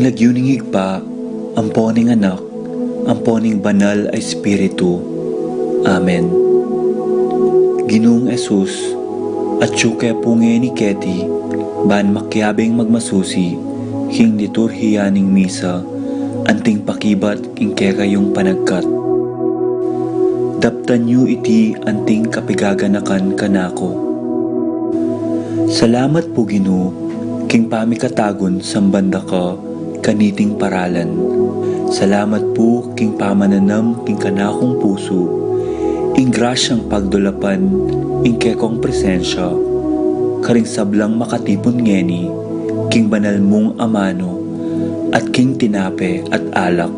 lagyuning higpa, amponing anak, amponing banal ay Espiritu. Amen. Ginoong Esus, at syuke punge ni Keti, ban makyabing magmasusi, king liturhiyaning misa, anting pakibat king kayong panagkat. Daptan yu iti anting kapigaganakan kanako. Salamat po Ginoo, king pamikatagon sambanda ka, kaniting paralan. Salamat po king pamananam king kanakong puso, ing grasyang pagdulapan, ing kekong presensya, karing sablang makatipon ngeni, king banal mong amano, at king tinape at alak.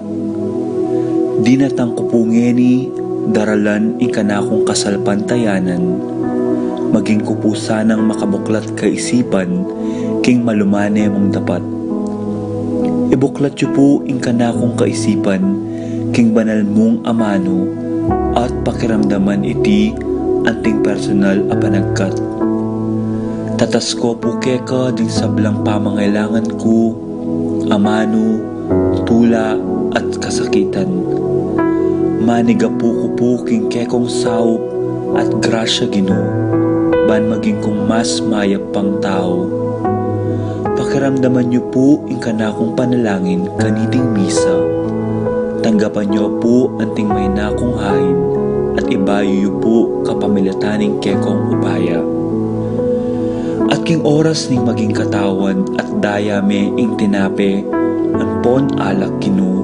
Dinatang ko po ngeni, daralan ing kanakong kasalpantayanan, maging kupusanang makabuklat kaisipan, king malumane mong dapat. Ibuklat yu po ing kanakong kaisipan, king banal mong amano, at pakiramdaman iti anting personal a panagkat. Tatas ko po keka ding sablang pamangailangan ko, amano, tula at kasakitan. Maniga po ko po king kekong saup at grasya Ginoo, ban maging kong mas mayap pang tao. Pakiramdaman niyo po ing kanakong panalangin kaniting misa. Tanggapan niyo po anting may nakong hain at ibayo niyo po kapamilataning kekong upaya. At king oras ning maging katawan at dayame ing tinape, anpon alak Ginoo.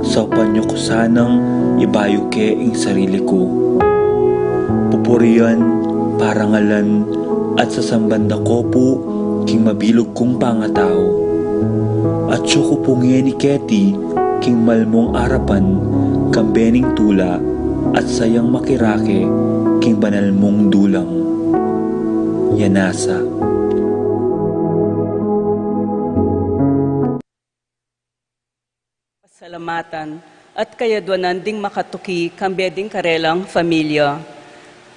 Saupan niyo ko sanang ibayo ke ing sarili ko. Pupurian, parangalan, at sasambanda ko po king mabilog kong pangatao. At siyo ko pungi ni Keti, king malmong arapan, kambening tula, at sayang makirake, king banal mong dulang. Yanasa. Salamatan at kayadwanan ding makatuki kambeding karelang familia.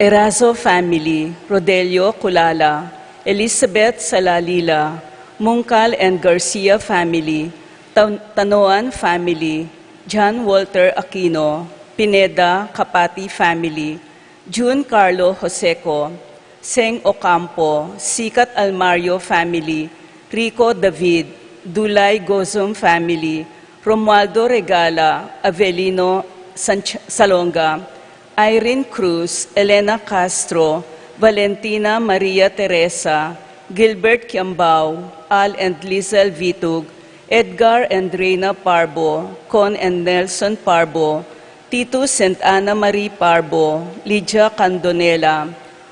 Erazo family, Rodelio Culala, Elizabeth Salalila, Mungkal and Garcia family, Tanoan family, John Walter Aquino, Pineda Kapati family, June Carlo Joseco, Seng Ocampo, Sikat Almario family, Rico David, Dulay Gozum family, Romualdo Regala, Avelino Salonga, Irene Cruz, Elena Castro, Valentina Maria Teresa, Gilbert Kiambao, Al and Lizel Vitug, Edgar and Reina Parbo, Con and Nelson Parbo, Tito St. Ana Marie Parbo, Lydia Candonela,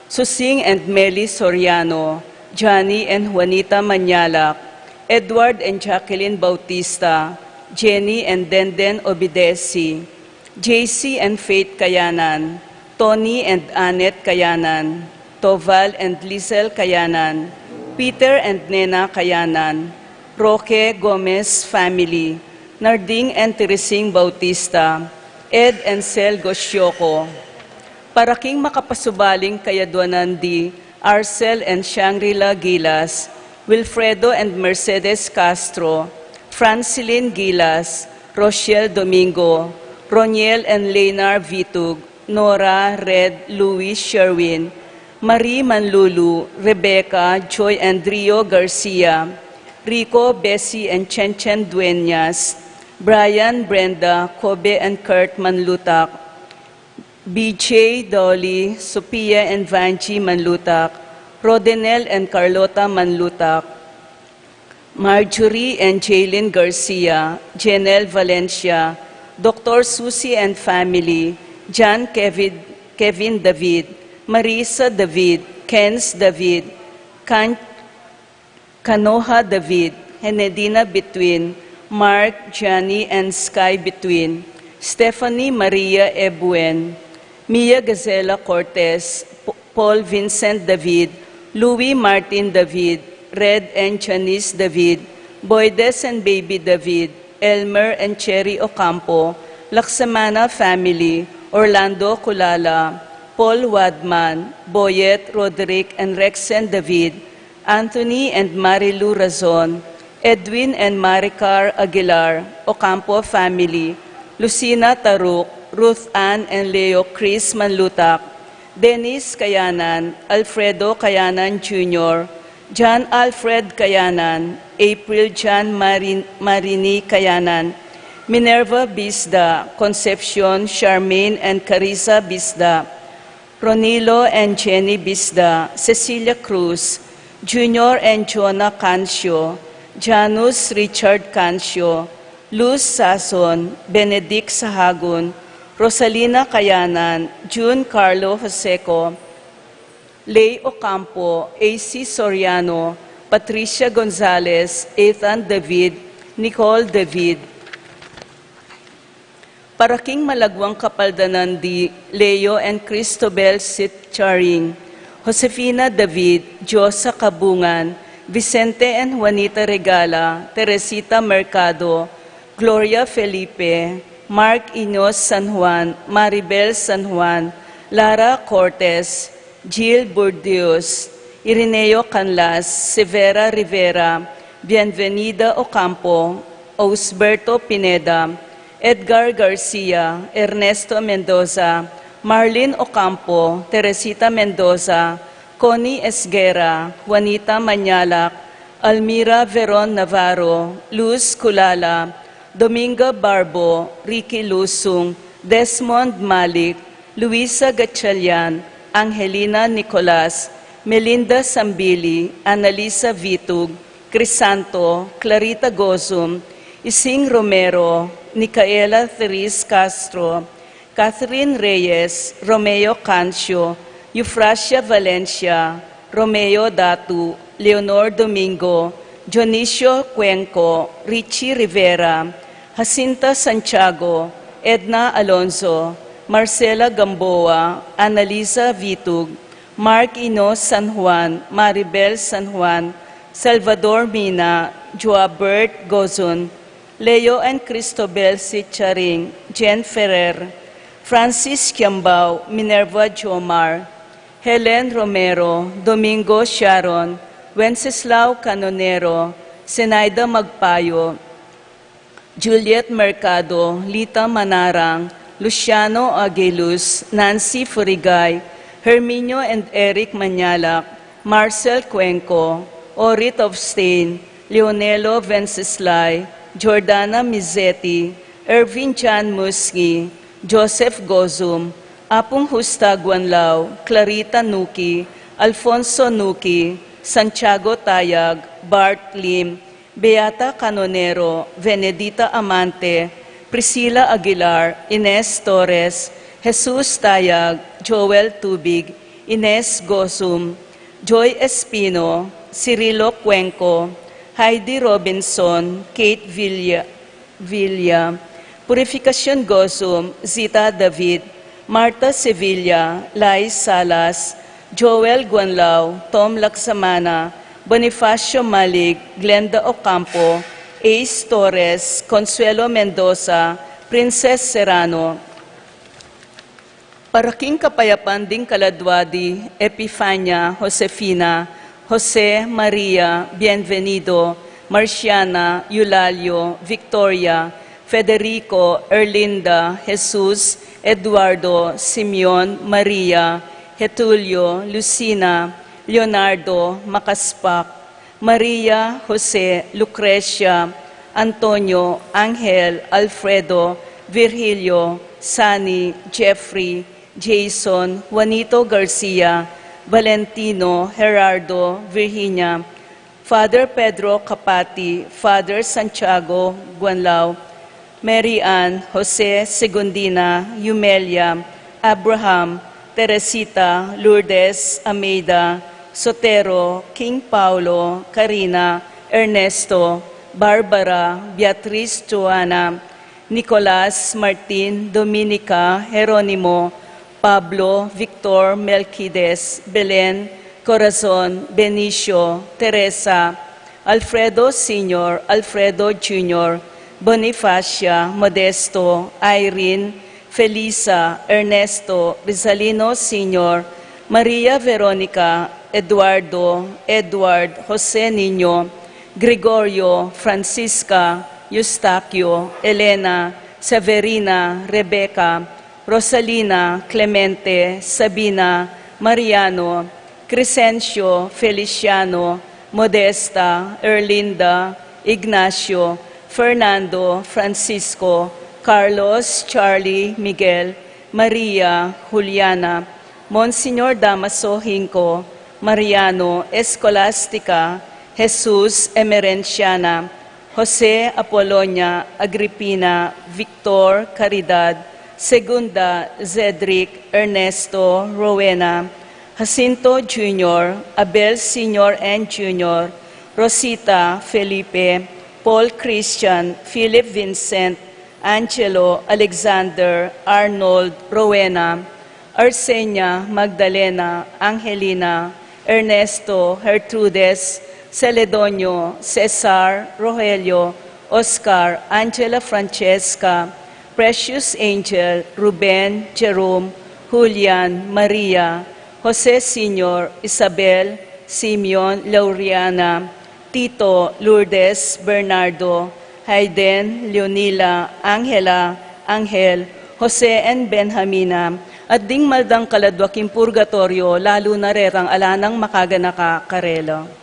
Susing and Meli Soriano, Johnny and Juanita Manyalak, Edward and Jacqueline Bautista, Jenny and Denden Obidesi, JC and Faith Kayanan, Tony and Annette Kayanan, Toval and Lizel Kayanan, Peter and Nena Kayanan, Roque Gomez family, Narding and Teresing Bautista, Ed and Sel Gosyoko. Para king makapasubaling kayadwanan di Arcel and Shangri-La Gilas, Wilfredo and Mercedes Castro, Francilyn Gilas, Rochelle Domingo, Roniel and Lenar Vitug, Nora, Red, Louis Sherwin, Marie Manlulu, Rebecca, Joy and Rio Garcia, Rico, Bessie and Chen Dueñas, Brian, Brenda, Kobe and Kurt Manlutak, BJ, Dolly, Sophia and Vanji Manlutak, Rodenel and Carlota Manlutak, Marjorie and Jaylin Garcia, Janelle Valencia, Dr. Susie and family, John Kevin David, Marisa David, Kens David, Kanoha David, Henedina Between, Mark, Johnny, and Sky Between, Stephanie Maria Ebuen, Mia Gazela Cortez, Paul Vincent David, Louis Martin David, Red and Janice David, Boydes and Baby David, Elmer and Cherry Ocampo, Laksamana family, Orlando Culala, Paul Wadman, Boyet, Roderick, and Rexen David, Anthony and Marilu Razon, Edwin and Maricar Aguilar, Ocampo family, Lucina Taruk, Ruth Ann and Leo Chris Manlutak, Dennis Kayanan, Alfredo Kayanan Jr., John Alfred Kayanan, April John Marini Kayanan, Minerva Bisda, Concepcion, Charmaine and Carissa Bisda, Ronilo and Jenny Bisda, Cecilia Cruz, Junior and Jonah Cancio, Janus Richard Cancio, Luz Sason, Benedict Sahagun, Rosalina Kayanan, June Carlo Joseco, Lay Ocampo, AC Soriano, Patricia Gonzalez, Ethan David, Nicole David. Paraking Malagwang Kapaldanan di Leo and Cristobel Sitcharing, Josefina David, Josa Kabungan, Vicente and Juanita Regala, Teresita Mercado, Gloria Felipe, Mark Inos San Juan, Maribel San Juan, Lara Cortez, Jill Burdios, Irineo Canlas, Severa Rivera, Bienvenida Ocampo, Osberto Pineda, Edgar Garcia, Ernesto Mendoza, Marlene Ocampo, Teresita Mendoza, Connie Esguera, Juanita Manyalak, Almira Veron Navarro, Luz Kulala, Dominga Barbo, Ricky Lusung, Desmond Malik, Luisa Gatchalian, Angelina Nicolas, Melinda Sambili, Annalisa Vitug, Crisanto, Clarita Gozum, Ising Romero, Nicaela Therese Castro, Catherine Reyes, Romeo Cancio, Eufrasia Valencia, Romeo Datu, Leonor Domingo, Dionisio Cuenco, Richie Rivera, Jacinta Santiago, Edna Alonso, Marcela Gamboa, Annalisa Vitug, Mark Ino San Juan, Maribel San Juan, Salvador Mina, Joabert Gozon, Leo and Cristobel Sitcharing, Jen Ferrer, Francis Kiambao, Minerva Jomar, Helen Romero, Domingo Sharon, Wenceslao Canonero, Zenaida Magpayo, Juliet Mercado, Lita Manarang, Luciano Aguiluz, Nancy Furigay, Herminio and Eric Manyalak, Marcel Cuenco, Orit of Stain, Leonelo Venceslay, Jordana Mizetti, Ervin Chan Musgi, Joseph Gozum, Apong Husta Guanlao, Clarita Nuki, Alfonso Nuki, Santiago Tayag, Bart Lim, Beata Canonero, Venedita Amante, Priscilla Aguilar, Ines Torres, Jesus Tayag, Joel Tubig, Ines Gozum, Joy Espino, Cirilo Cuenco, Heidi Robinson, Kate Villa, Purificación Gozum, Zita David, Marta Sevilla, Lai Salas, Joel Guanlao, Tom Laksamana, Bonifacio Malig, Glenda Ocampo, Ace Torres, Consuelo Mendoza, Princess Serrano. Paraking Kapayapan ding Kaladwadi, Epifania, Josefina, Jose Maria, Bienvenido, Marciana, Eulalio, Victoria, Federico, Erlinda, Jesus, Eduardo, Simeon, Maria, Getulio, Lucina, Leonardo, Makaspak, Maria, Jose, Lucrecia, Antonio, Angel, Alfredo, Virgilio, Sani, Jeffrey, Jason, Juanito Garcia, Valentino, Gerardo, Virginia, Father Pedro Capati, Father Santiago Guanlao, Mary Ann, Jose Segundina, Yumelia, Abraham, Teresita, Lourdes, Ameida, Sotero, King Paulo, Karina, Ernesto, Barbara, Beatriz Joana, Nicolas, Martin, Dominica, Jeronimo, Pablo, Victor, Melquides, Belen, Corazon, Benicio, Teresa, Alfredo Sr., Alfredo Jr., Bonifacia, Modesto, Irene, Felisa, Ernesto, Rizalino Sr., Maria Veronica, Eduardo, Edward, Jose Niño, Gregorio, Francisca, Eustaquio, Elena, Severina, Rebecca, Rosalina, Clemente, Sabina, Mariano, Crescencio, Feliciano, Modesta, Erlinda, Ignacio, Fernando, Francisco, Carlos, Charlie, Miguel, Maria, Juliana, Monsignor Damaso Hinco, Mariano, Escolastica, Jesus Emerenciana, Jose Apolonia, Agripina, Victor, Caridad, Segunda, Zedric, Ernesto, Rowena, Jacinto Jr., Abel Sr. and Jr., Rosita, Felipe, Paul Christian, Philip Vincent, Angelo, Alexander, Arnold, Rowena, Arsenia, Magdalena, Angelina, Ernesto, Gertrudes, Celedonio, Cesar, Rogelio, Oscar, Angela Francesca, Precious Angel, Ruben, Jerome, Julian, Maria, Jose Sr., Isabel, Simeon, Lauriana, Tito, Lourdes, Bernardo, Hayden, Leonila, Angela, Angel, Jose and Benjamina, at ding maldang kaladwaking purgatorio, lalo na rerang alanang makaganaka karelo.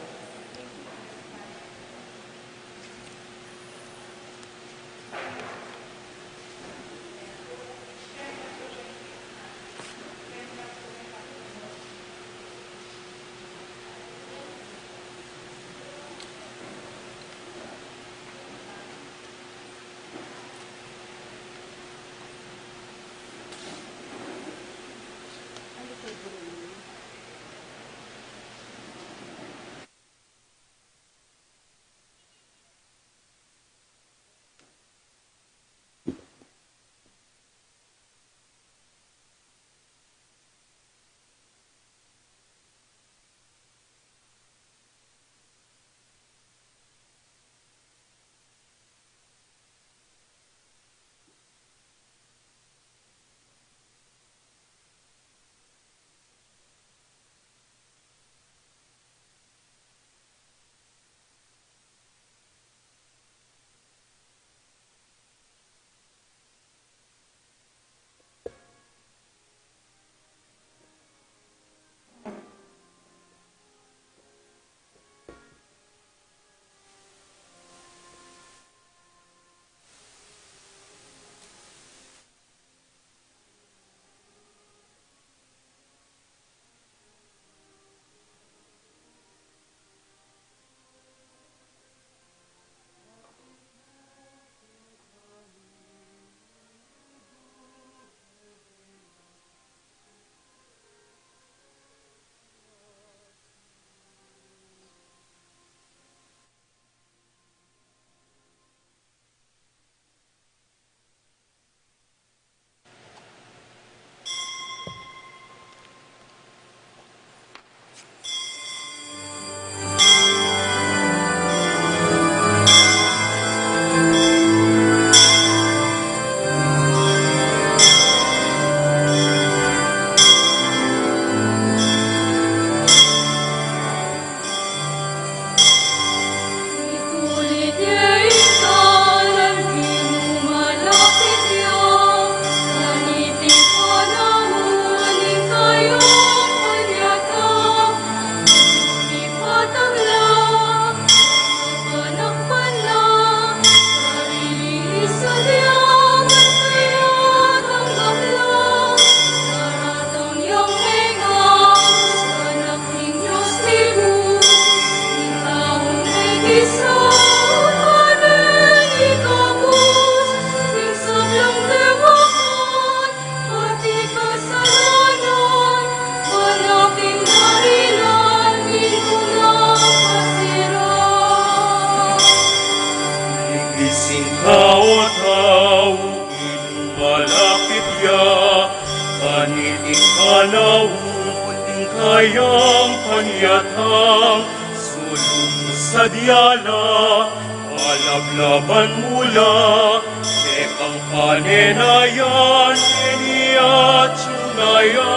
kayang panyatang sulong sa diyala, alablaban mula, tekang panenayan, eniya tsunaya,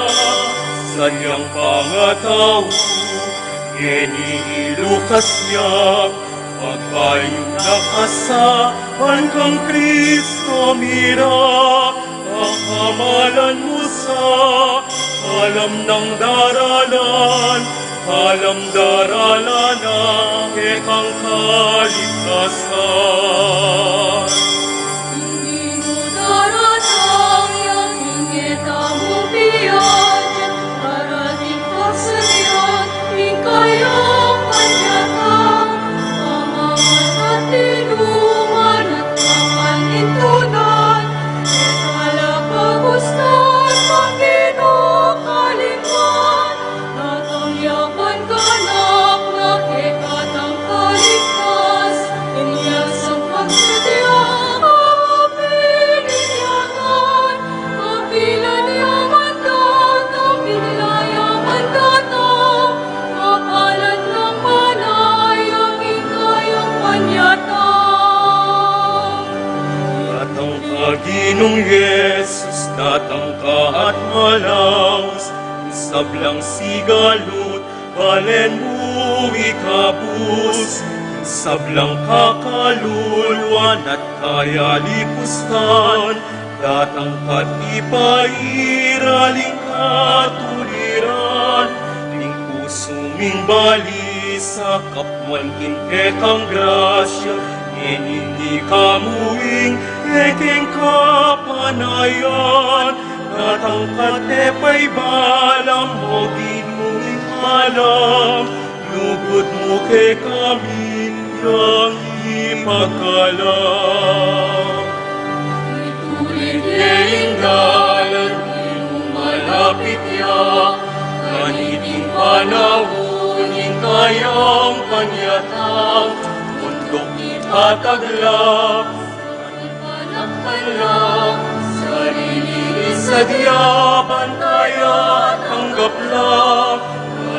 sanyang pangataw, eni ilukas niya, Pagpayong nakasapan kang Kristo mira, kakamalan mo sa alam ng daralan, alam daralanan, ekang kaligtasan. Hindi mo daratang yang ingeta mo biyan, parating pagsalian, ikayang kanyatang, pamaman at tinuman at kapanintunan, ekala pagustan, Panginoon natang yapan kanak na ekatang kaligtas, iniyak sa pagsadyang kapilinyagan, kapilan yaman datang, pinilayaman datang, kapalan ng manayang ikayang panyatang. Datang ka, Ginong Yesus, datang ka at malaos, sablang sigalut, balen mo ikabus, sablang kakaluluan at kaya lipustan, datang ka't ipairaling katuliran, ting pusuming bali sa kapwan ekang grasya, hindi kamuing ekeng kapanayan, datang katepay balam mo ginunging alam, lugod mo kay kami yang ipagkalam. Ituloy kayong dalan, di mo malapit ya, Kaniting panahon, kayang panyatang, mundok itataglap, panagpalang, sarili sadyaban kaya tanggap lang,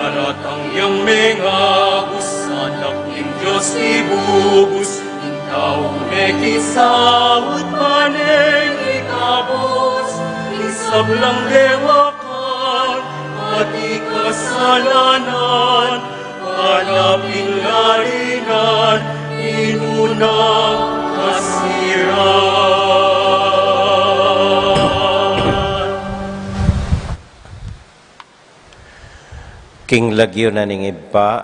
karatang yang mengabus, anak ng Diyos ibubus, ng taong may kisawat paneng ikabos, isablang dewakan, pati kasalanan, hanaping larinan, inunang kasiran. King lagyo na ning iba,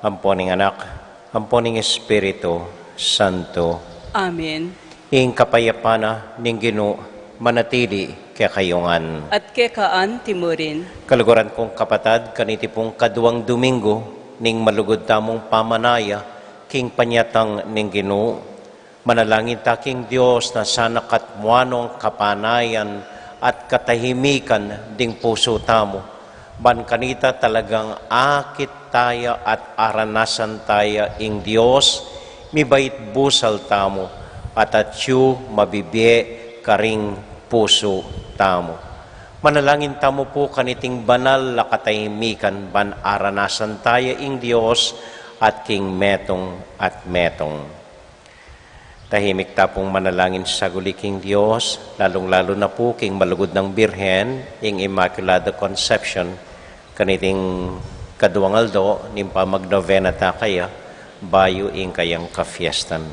amponing anak, amponing Espiritu Santo. Amen. Ing kapayapana ning Ginoo manatili kaya kayungan. At kekaan timurin, Kaluguran kong kapatad, kaniti pong kaduwang Domingo, ning malugod tamong pamanaya, king panyatang ning Ginoo. Manalangin ta king Dios na sana katmuanong kapanayan at katahimikan ding puso tamo. Ban kanita talagang akit taya at aranasan taya ing Dios, mibait busal tamo, at atyu mabibye karing puso tamo. Manalangin tamo po kaniting banal na katahimikan ban aranasan tayo ing Dios at king metong at metong. Tahimik tapong manalangin sa guliking Diyos, lalong-lalo na po king malugod ng Birhen, ing Immaculada Conception, kaniting kaduwang aldo, nimpa magnovena ta kaya, bayo ing kayang kafiestan.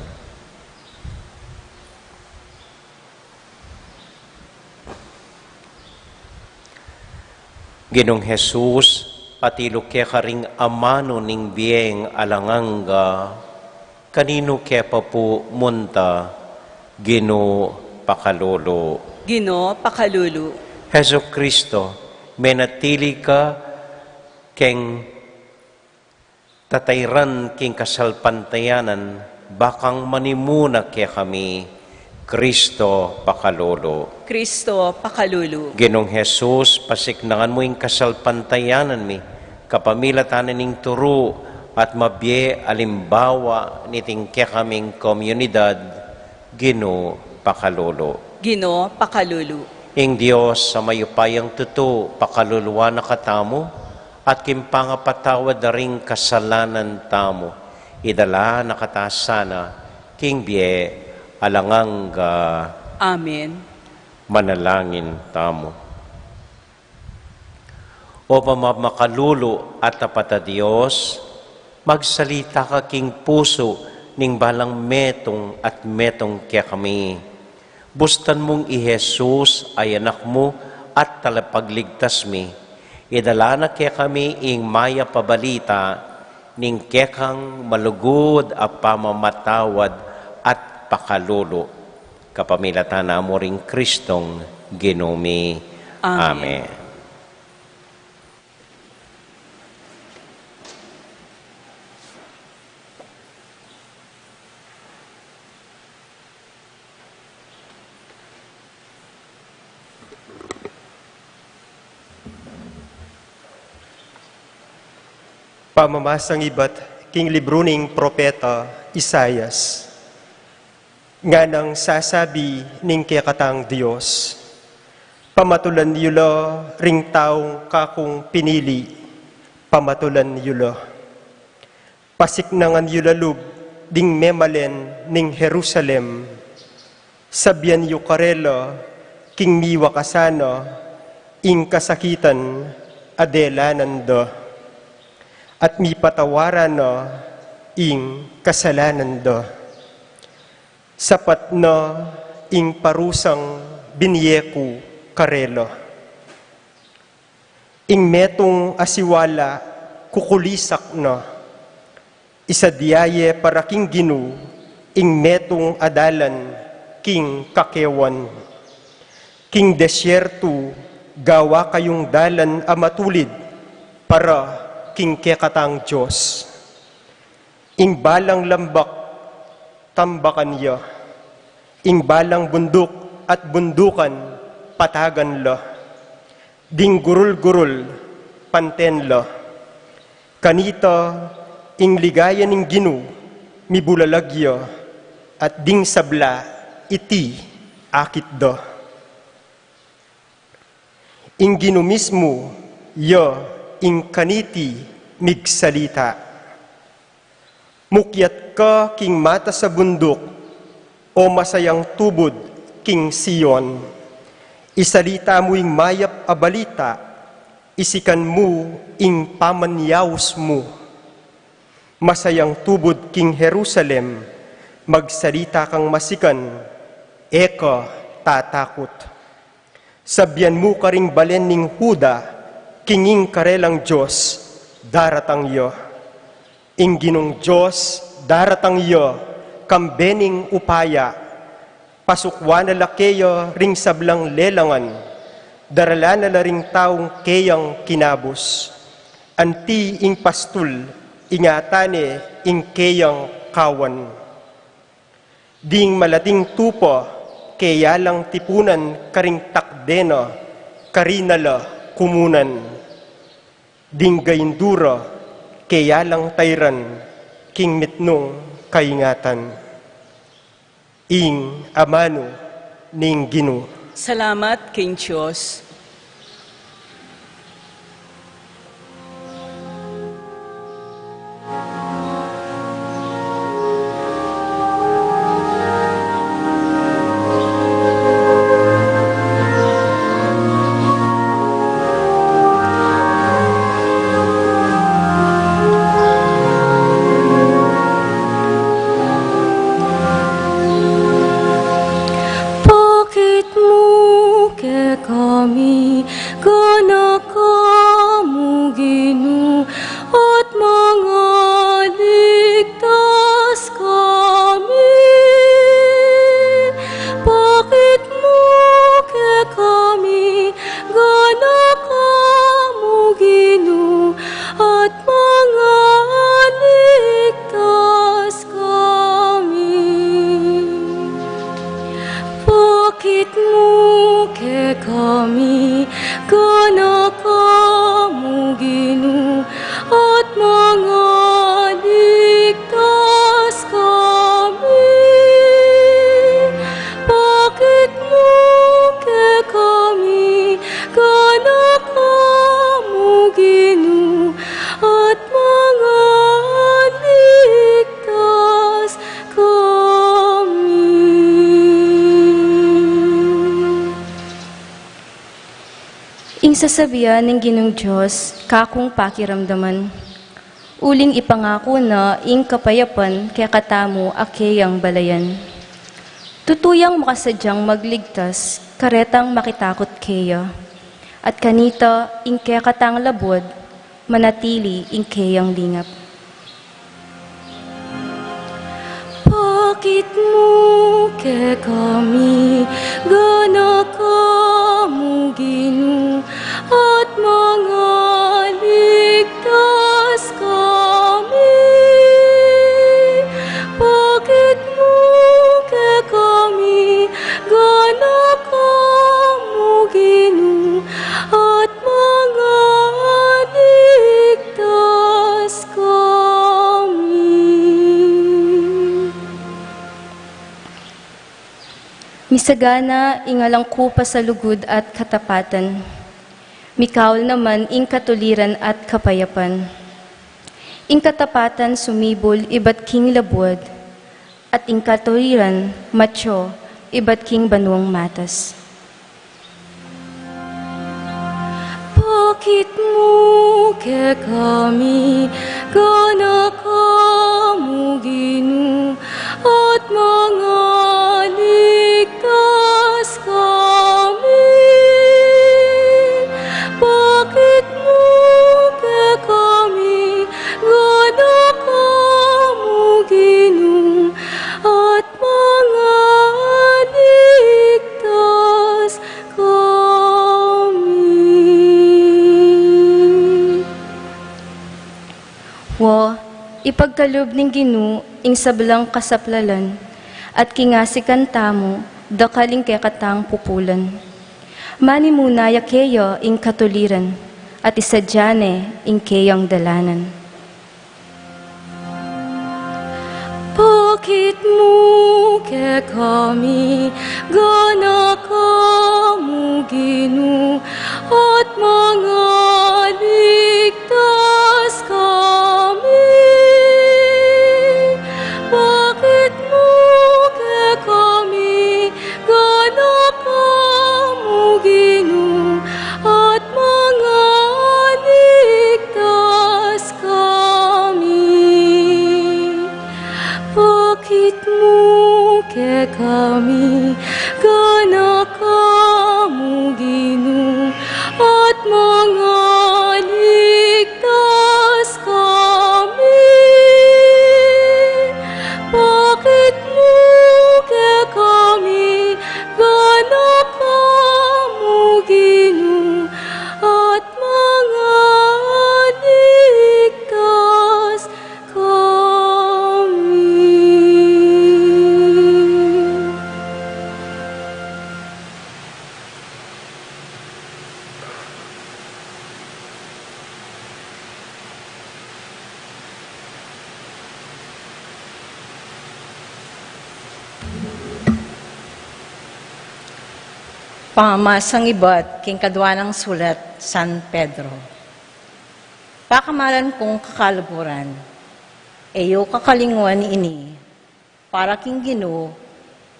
Ginong Jesus, patilo kaya karing amano ning biyeng alanganga, kanino kaya pa po munta, Gino pakalolo. Gino pakalulu, Heso Kristo, menatili ka keng tatayran king kasalpantayanan, bakang manimuna kaya kami, Kristo pakalolo. Kristo pakalulu, Ginong Jesus, pasiknangan mo yung kasalpantayanan mi, kapamilatanan ning turo at mabye alimbawa niting kaya kaming komunidad, Gino pakalolo. Gino pakalulu, Ing Diyos sa mayupayang tuto, pakaluluwa na katamo, at kimpangapatawad na ring kasalanan tamo, idala na katasana, king bye alanganga. Amen. Manalangin tamo. O pamamakalulo at tapat na Diyos, magsalita ka king puso ning balang metong at metong kaya kami. Bustan mong i Jesus ay anak mo at talapagligtas mi. Idala na kaya kami ing maya pabalita, ning kekang malugod a pamamatawad at pakalulo. Kapamilatan na mo ring Kristong Ginumi. Amen. Amen. Pamamasang iba't king libro ning propeta Isayas. Nga nang sasabi ning kekatang Diyos, pamatulan yulo ring taong kakong pinili, pamatulan yulo. Pasiknangan yulalub ding memalen ning Jerusalem, sabyan yu karelo king miwa kasano, ing kasakitan adelanan do. At mi patawaran no, ing kasalanan do. Sapat no, ing parusang binyeku karelo. Ing metong asiwala kukulisak no, isa diaye para king ginu, ing metong adalan king kakewan. King desyerto, gawa kayong dalan amatulid para king kekatang Diyos. Ing balang lambak, tambakan yo. Ing balang bundok at bundukan, patagan lo. Ding gurul-gurul, panten lo. Kanito, ing ligaya ning ginu, mibulalagyo, at ding sabla, iti, akit do. Ing ginu mismo, yo, ing kaniti migsalita. Mukyat ka king mata sa bundok, o masayang tubod king Sion. Isalita mo ing mayap a balita, isikan mo ing pamanyaws mo. Masayang tubod king Jerusalem, magsalita kang masikan, eka tatakot. Sabyan mo ka ring balen ning Huda, kinging karelang Diyos, daratang yo. Ing ginong Diyos, daratang yo, kambening upaya, pasukwan na lakeyo ring sablang lelangan, darala na laring taong keyang kinabos. Anti ing pastul, ingatane ing keyang kawan. Ding malating tupo, kaya lang tipunan karing takdeno, karinala kumunan. Ding gayindura, kaya lang tayran, king mitnong kaingatan. Ing amano ning Ginu. Salamat, King Diyos. Bakit mo ke kami kanakamu Ginu at mga ligtas kami? Bakit mo ke kami kanakamu Ginu at mga ligtas kami? Bakit mo ke kami kanakamu Ginu at mga ligtas kami? Bakit mo ke kami kanakamu Ginu at mga ligtas kami? Ing sasabihan ng Ginong Diyos, kakong pakiramdaman, uling ipangako na ing kapayapan kaya katamo akeyang balayan. Tutuyang makasadyang magligtas, karetang makitakot keya. At kanita ing kaya katang labod, manatili ing keyang lingap. Bakit mo ke kami, gana kamu Ginu, at mga ligtas kami? Bakit mo ke kami, gana kamu Ginu, at mga ligtas kami? Misagana ingalang kupa sa lugod at katapatan. Mikawal naman ing katuliran at kapayapan. Ing katapatan sumibol iba't king labod, at ing katuliran macho iba't king banwang matas. Bakit mo ke kami, gana kamu Ginu, at mga ligtas kami? Bakit mo ke kami, gana kamu Ginu, at mga ligtas kami? Wa, ipagkalob ning Ginu ing sablang kasaplalan, at kingasikan tamo, dakaling kay katang pupulan. Mani muna yakeyo ing katuliran, at isadyane ing keyang dalanan. Bakit mo ke kami, gana kamu Ginu, at mga ligtas kami? Bakit mo ke kami, gana kamu Ginu, at mga ligtas kami? Bakit mo ke kami, gana kamu Ginu, at mga ligtas kami? Bakit mo ke kami, gana kamu Ginu, at mga ligtas kami? Pangamasang ibat, king kadwanang sulat, San Pedro. Pakamalan kong kakaluburan, eyo kakalinguan ini, para king Ginu,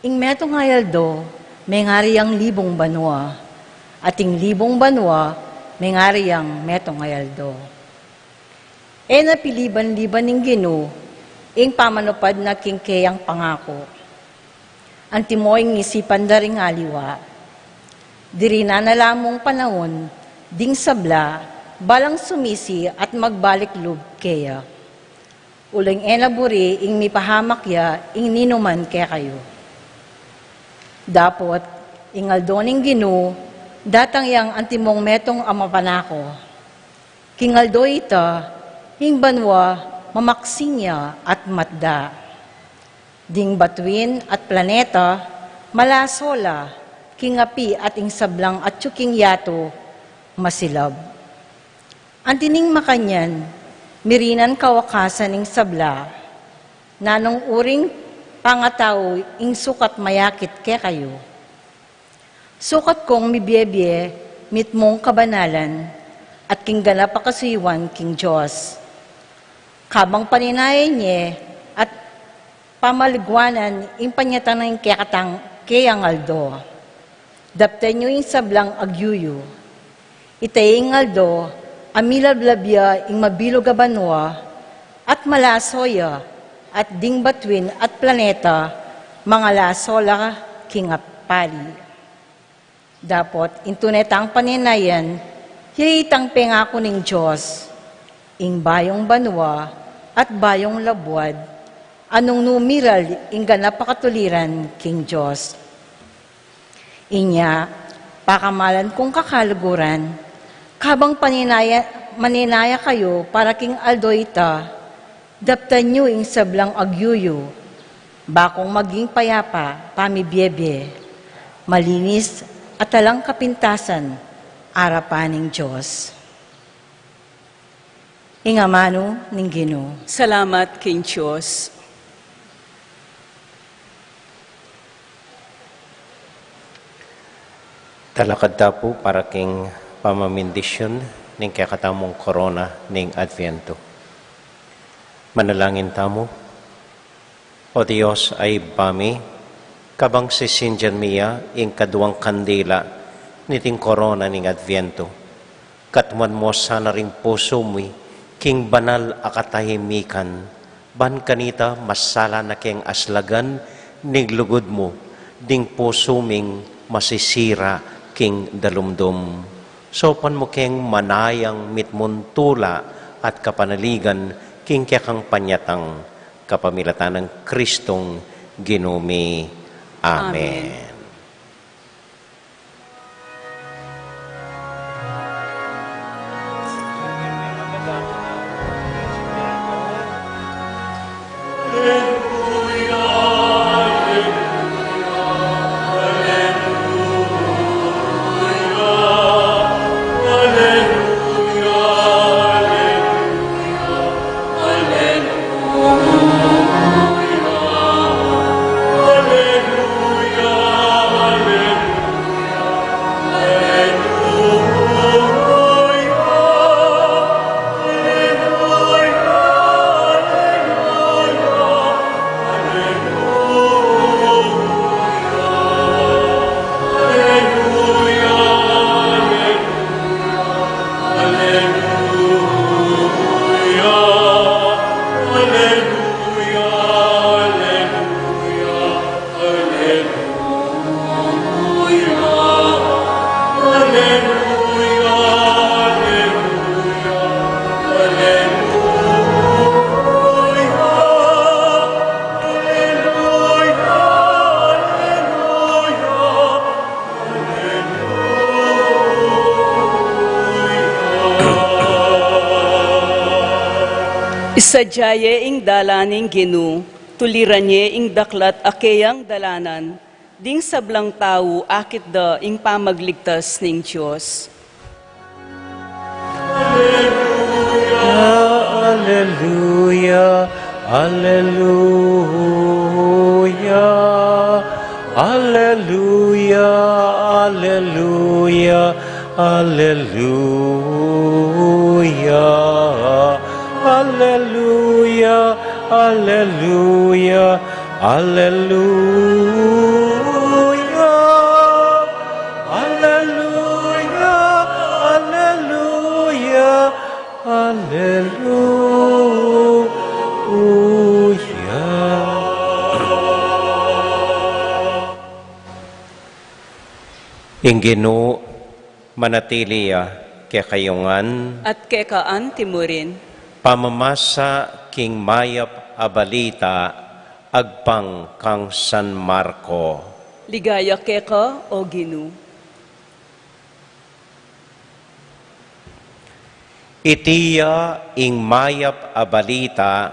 ing metong hayaldo, may ngariang libong banwa, at ing libong banwa, may ngariang metong hayaldo. E napiliban-liban ning Ginu, ing pamanupad na king keyang pangako. Antimoing isipan daring aliwa, diri na nalamong panahon, ding sabla, balang sumisi at magbalik lub kaya. Uling enaburi ing mipahamak ya, ing ninuman kaya kayo. Dapot, ing aldoning Ginu, datang yang antimong metong amapanako. Kingaldo ita, ing banwa, mamaksinya at matda. Ding batuin at planeta, malasola, kingapi at ing sablang at tsuking yato, masilab. Antining makanyan, mirinan kawakasan ing sabla, nanong uring pangataw ing sukat mayakit ke kayo. Sukat kong mibiyebye, mitmong kabanalan, at king ganap pakasiwan king Diyos. Kabang paninay niya, at pamaligwanan, ing panyatan ng kayang aldo. Dapten nyo ing sablang agyuyo. Itay ing aldo, amilablabya ing mabilog abanwa, at malasoya, at dingbatwin at planeta, mga lasola kingapali. Dapot, intunetang paninayan, hiritang pengako ning Diyos, ing bayong banwa at bayong labwad, anong numiral ing ganapakatuliran king Diyos. Inya, pakamalan kong kakaluguran, kabang maninaya kayo para king aldoita, daptan nyo ing sablang agyuyo, bakong maging payapa, pamibyebye, malinis at talang kapintasan, arapaning Diyos. Ingamano ning Ginoo. Salamat, King Diyos. Talakad ta po para king pamamindisyon ning kakatamong korona ning Adviento. Manalangin tamo. O Diyos ay bami, kabang sisinjan miya ing kaduang kandila niting korona ning Adviento. Katman mo sana ring puso mo'y king banal akatahimikan, ban kanita masala na king aslagan ning lugod mo, ding puso ming masisira king dalumdum. Sopan mo king manayang mitmuntula at kapanaligan king kekang panyatang kapamilatan ng Kristong Ginumi. Amen. Isadyaye ing dalaning Ginoo, tuliranye ing daklat akeyang dalanan, ding sablang tao akit da ing pamagligtas ning Diyos. Alleluia, alleluia, alleluia, alleluia, alleluia, alleluia, alleluia, alleluia, alleluia, alleluia, alleluia. Ing Ginoo manatiliya kekayungan At kekaan timurin, pamamasa king mayap a balita agpang kang San Marco. ligaya keka o Ginoo. Itiya ing mayap a balita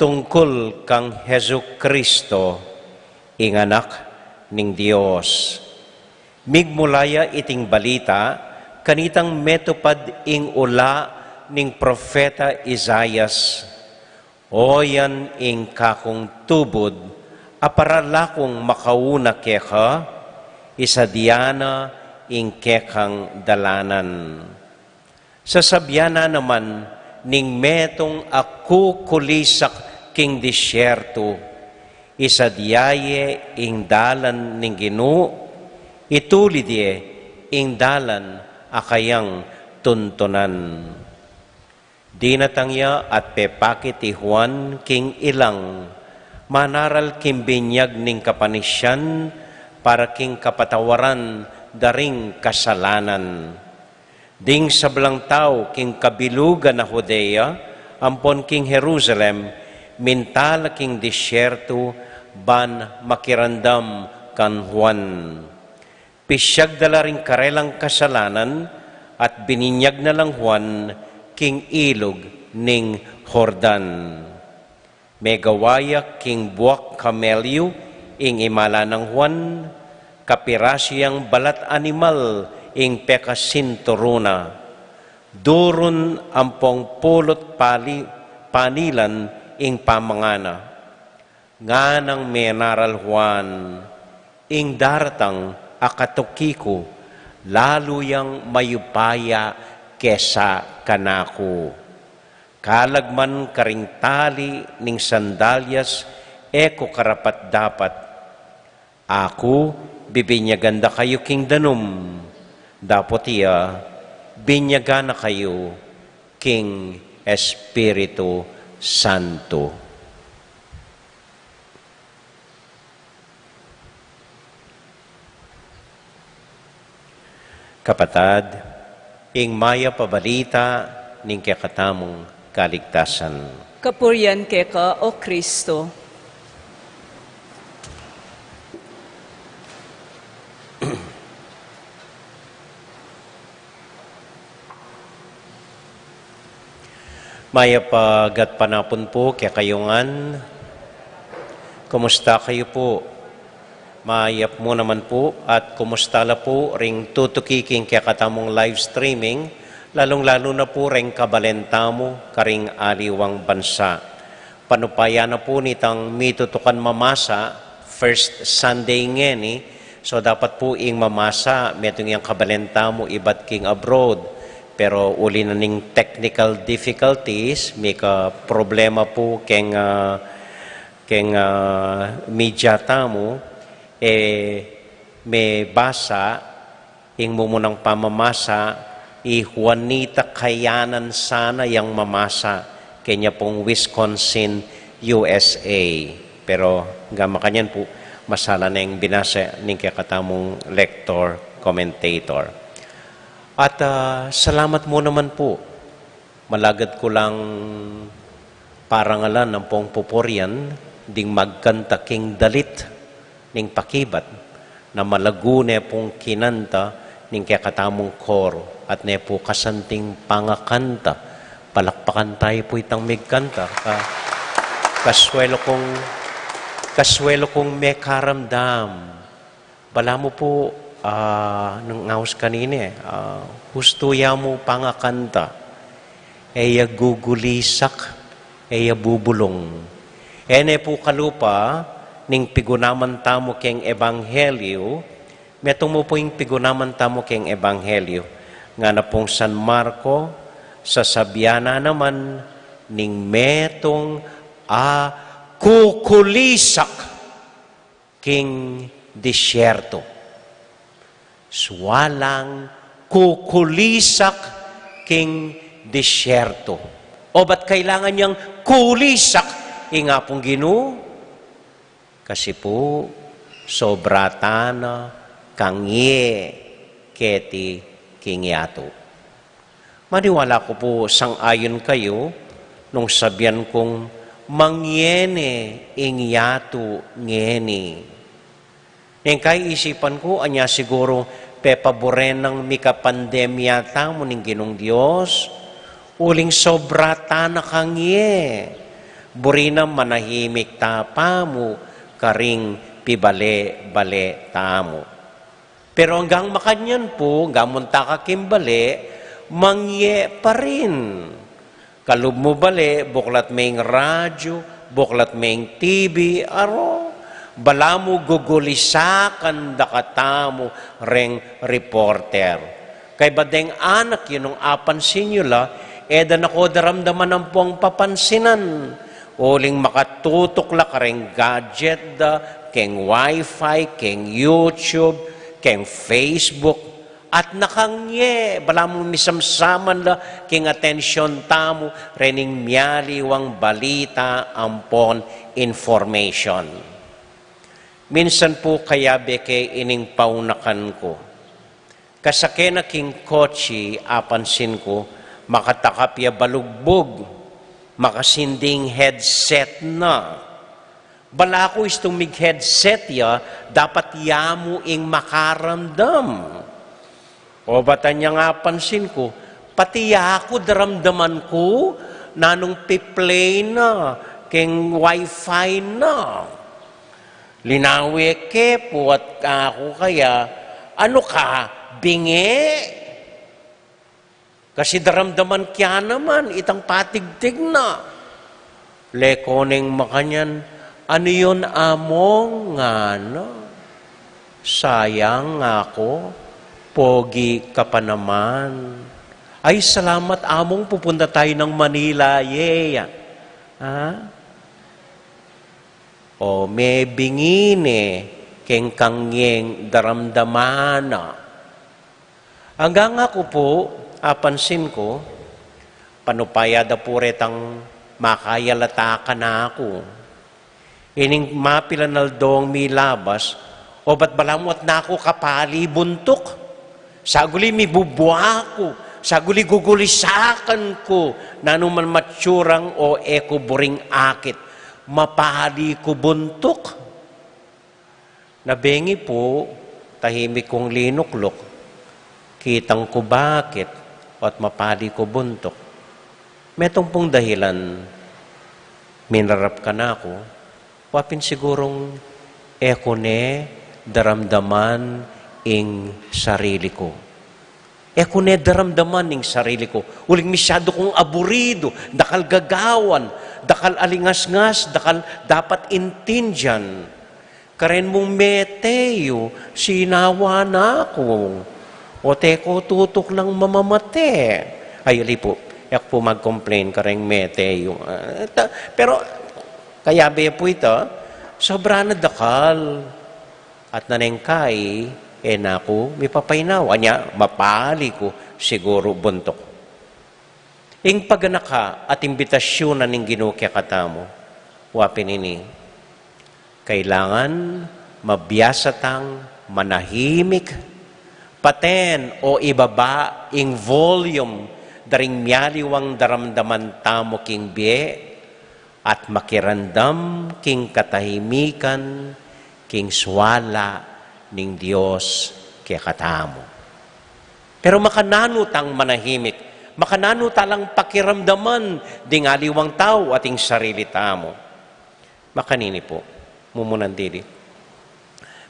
tungkol kang Hesu Kristo, ing anak ning Dios. Migmulaya iting balita, kanitang metupad ing ula ning propeta Isaias. Oyan ing kakong tubod, aparalakong makauna keka, isadiyana ing kekang dalanan. Sasabyana naman ning metong aku kulisak king disyerto, isadiyaye ing dalan ning Ginoo, itulidye ing dalan akayang tuntunan. Di natangya at pepakit ti Juan king ilang, manaral king binyag ning kapanisyan, para king kapatawaran daring kasalanan. Ding sablang tao king kabilugan na Judea, ampon king Jerusalem, mintala king disyerto, ban makirandam kan Juan. Pisyag dala ring karelang kasalanan, at bininyag na lang Juan king ilog ning Jordan. Megawaya king buwak kamelyo, ing imala ng Juan, kapirasyang balat animal, ing pekasinturuna. Durun ampong pulot panilan, ing pamangana. Nga ng menaral Juan, ing daratang akatukiko, lalo yang mayupaya kesa kanako. Kalagman karing tali ning sandalyas, eko karapat dapat. Ako, bibinyaganda kayo king danum. Dapot iya, binyagana kayo king Espiritu Santo. Kapatad, ing maya pabalita ning kakatamong kaligtasan. Kapurian keka, O Kristo. Maya pagat panapon po kaya kayungan. Kumusta kayo po? Mayap mo naman po at kumusta la po ring tutukiking kaya katamong live streaming, lalong-lalo na po ring kabalenta mo karing aliwang bansa. Panupaya na po nitang mitutukan mamasa, first Sunday ngeni, so dapat po ing mamasa, metong yung kabalenta mo ibat king abroad. Pero uli na ning technical difficulties, may ka problema po keng media tamo, may basa, ing mumunang pamamasa, Juanita kayanan sana yang mamasa, kanya pong Wisconsin, USA. Pero gama kanyan po, masala na yung binasa ning kakatamong lector, commentator. At salamat mo naman po. Malagad ko lang parangalan ng pong pupurian, ding magkanta king dalit, ning pakibat, na malagune pong kinanta, ning kakatamong koro, at ne po kasanting pangakanta. Palakpakan tayo po itang migkanta. Kaswelo kong may karamdam. Bala mo po, nung ngawas kanina, gusto ya mo pangakanta, eya gugulisak, eya bubulong. Ene po kalupa, ning pigunaman tamo keng ebanghelyo, metong mo po yung pigunaman tamo keng ebanghelyo, nga na pong San Marco, sa Sabiana naman, ning metong kukulisak king disyerto. Swalang kukulisak king disyerto. O ba't kailangan niyang kulisak? Nga pong Ginoo, kasi po sobratana kangye keti kingyato. Maniwala ko po sang-ayon kayo nung sabihan kong mangyene ingyato ngeni. Yung kay isipan ko, anya siguro pepaboren ng mika-pandemya tamo ning Ginong Diyos, uling sobrata na kangye. Burina manahimik tapa mo, karing pibale-bale tamo. Pero hanggang makanyan po, gamunta ka kimbale, mangye pa rin. Kalub mo bale, buklat may radyo, buklat may TV, aro. Bala mo gugulisakan dakatamo reng reporter. Kay badeng anak yun nung apansin nyo la, edan ako daramdaman ng pong papansinan. Uling makatutok la kareng gadget da, keng wifi, keng YouTube, keng Facebook. at nakangye, bala mo misamsaman la, king atensyon tamo, rening miyaliwang balita, ampon, information. Minsan po kaya beke ining paunakan ko. Kasake na king kotsi, apansin ko, makatakapya balugbog, makasinding headset na. Bala ko istong mig headset ya, dapat yamu ing makaramdam. O bata niya nga pansin ko, pati ako daramdaman ko, nanong piplay na, king wifi na. Linawi ke po at ako kaya, ano ka, bingi? Kasi daramdaman kya naman, itang patigtig na. Lekoning makanyan, ano yun among nga no? Sayang ako, pogi ka pa naman. Ay, salamat among pupunta tayo ng Manila, yeah. Ha? O may bingine, keng kangyeng daramdamana. Hanggang ako po, apansin ko, panupaya da puretang makayalata ka na ako. Ining mapilanaldong milabas, o ba't balamot na ako kapali buntok? Saguli mi bubuha ko, saguli gugulisakan ko, nanuman matsurang o eko buring akit, mapali ko buntok. Nabengi po, tahimik kong linuklok, kitang ko bakit, at mapali ko buntok. Metong pong dahilan, minarap ka na ako, wapin sigurong eko ne, daramdaman ing sarili ko. Eko ne, daramdaman ing sarili ko. Uling masyado kong aburido, dakal gagawan, dakal alingas-ngas, dakal dapat intindihan. Karen mong meteo, sinawa na ako. O teko tutok lang mamamate. Ay, po, yak po mag-complain karen meteo. Pero, kaya ba po ito, sobra na dakal. At nanengkay, naku, may papaynaw. Anya, mapali ko, siguro buntok. Ing paganaka at imbitasyon na ning ginukya katamo, wapin ini, kailangan mabiyasatang manahimik, paten o ibaba ing volume daring miyaliwang daramdaman tamo king biye at makirandam king katahimikan king swala ning Dios kaya katamo. Pero makananutang manahimik, makananutalang pakiramdaman ding aliwang tao ating sarili tamo. Makanini po, mumunan dili.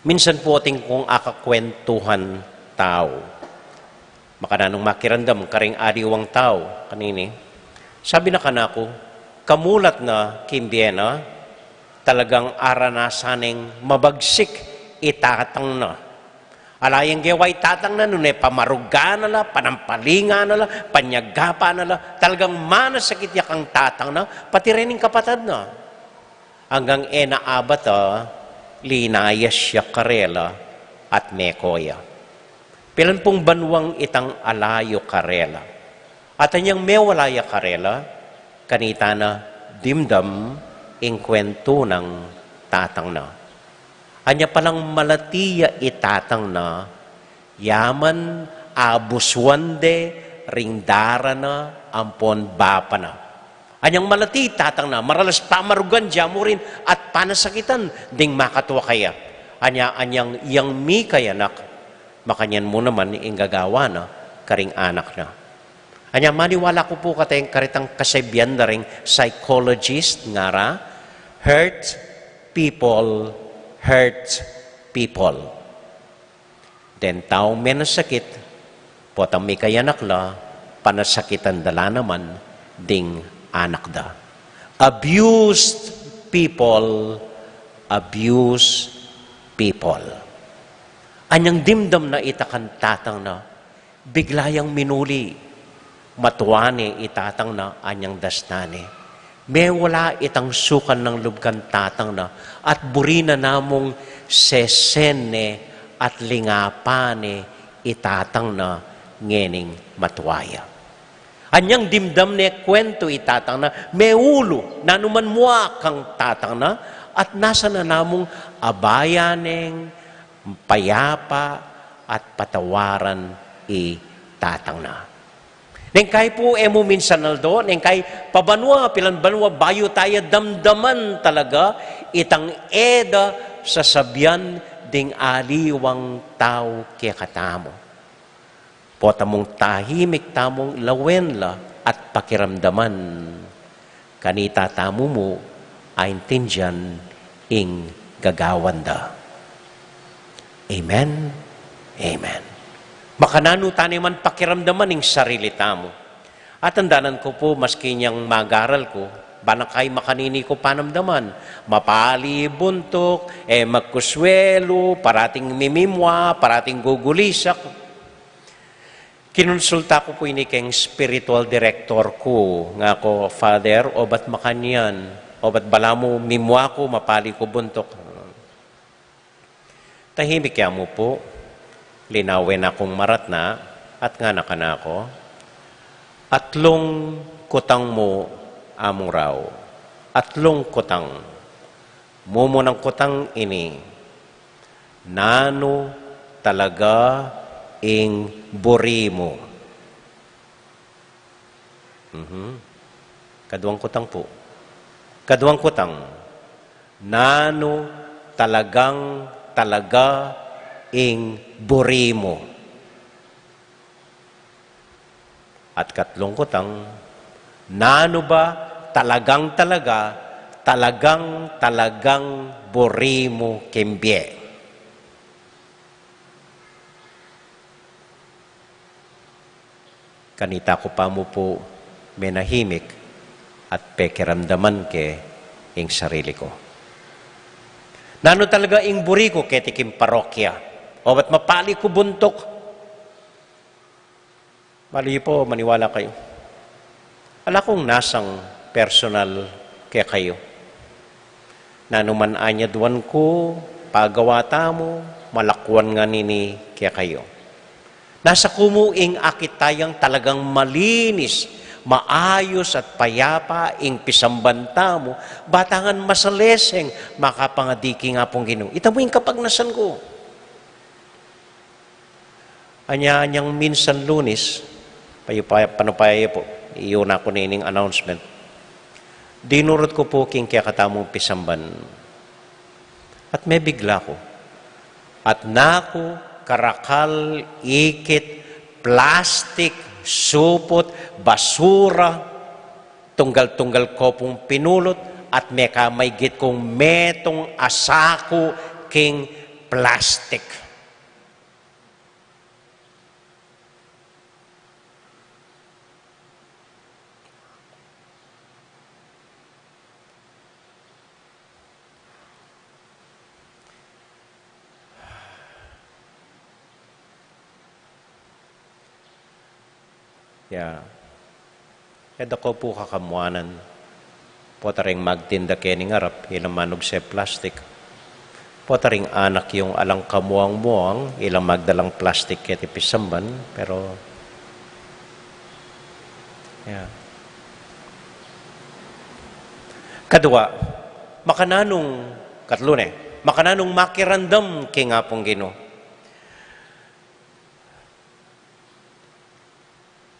Minsan po ating kung akakwentuhan tao. Makananong makirandam karing aliwang tao kanini. Sabi na kanako, kamulat na kimbiena, talagang aranasaning mabagsik itatang na. Alayang geway tatang na nun pamaruga na la, panampalinga na la, panyagapa na la, talagang manasakit ya kang tatang na, pati rin yung kapatid na. Hanggang naabata, linayas siya karela at mekoya. Pilan pong banwang itang alayo karela. At anyang mewalaya karela, kanita na dimdam ing kwento ng tatang na. Anya palang malatiya itatang na, yaman abuswande ringdara na ampon bapa na. Anyang malati tatang na, maralas pamarugan mo rin at panasakitan ding makatwa kaya. Anyang iyang mi kayanak, makanyan mo naman ing gagawa na, karing anak na. Anya maniwala ko po katayang karitang kasebyan na ring psychologist nga ra, hurt people. Then taong may nasakit, potang may kayanak la, panasakitan dala naman, ding anak da. Abused people. Anyang dimdam na itakan tatang na, biglayang minuli, matuwane itatang na anyang dasnane. May wala itang sukan ng lubkan tatang na at burina namong sesene at lingapane itatang na ngening matuaya. Anyang dimdam ne kwento itatang na may ulo na numan mua kang tatang na at nasa na namong abayaneng payapa at patawaran itatang na. Neng kay po emo minsan naldo, neng kay pabanwa, pilan banwa, bayo tayo damdaman talaga, itang eda sa sabyan ding aliwang tao kaya katamo. Pota mong tahimik tamong lawenla at pakiramdaman, kanita tamo mo, aintindyan ing gagawanda. Amen? Amen. Makanano taniman pakiramdaman ng sarili tamo. At tandanan ko po, maski niyang magaral ko, banakay makanini ko panamdaman, mapali buntok, magkuswelo, parating mimimwa, parating gugulisak. Kinonsulta ko po ini keng spiritual director ko, nga ko, Father, o ba't makanyan, o ba't bala mo mimwa ko, mapali ko buntok. Tahimik ya mo po, linawin akong marat na, at nga nakana ko, atlong kutang mo among raw, atlong kutang, mumo ng kutang ini, nano talaga ing buri mo. Kaduang kutang po. Kaduang kutang, nano talaga ing buri mo. At katlong kutang, nano ba talagang buri mo kimbye. Kanita ko pa mo po menahimik at pekiramdaman ke ing sarili ko. Nano talaga ing buri ko ketikim parokya. O ba't mapali ko buntok? Mali po, maniwala kayo. Ala kong nasang personal kaya kayo. Nanuman anyadwan ko, pagawa tamo, malakwan nga nini kaya kayo. Nasa kumuing akit tayang talagang malinis, maayos at payapa ing pisambanta mo, batangan masaleseng makapangadiki nga pong Ginoo. Ita mo yung kapagnasan ko. Anya-anyang minsan Lunes, panupaya po, iyon ako na ining announcement. Dinurot ko po king kaya katamong pisamban. At may bigla ko. At naku, karakal, ikit, plastic, supot, basura, tunggal-tunggal ko pong pinulot, at may kamaygit kong metong asako king plastic. Kada ko po kakamuanan, po taring magtinda kening arap, ilang manog sa plastic. Po taring anak yung alang kamuang-muang, ilang magdalang plastic kaya tipisamban, pero, Kadua, makananong makirandam kay nga pong Ginoo.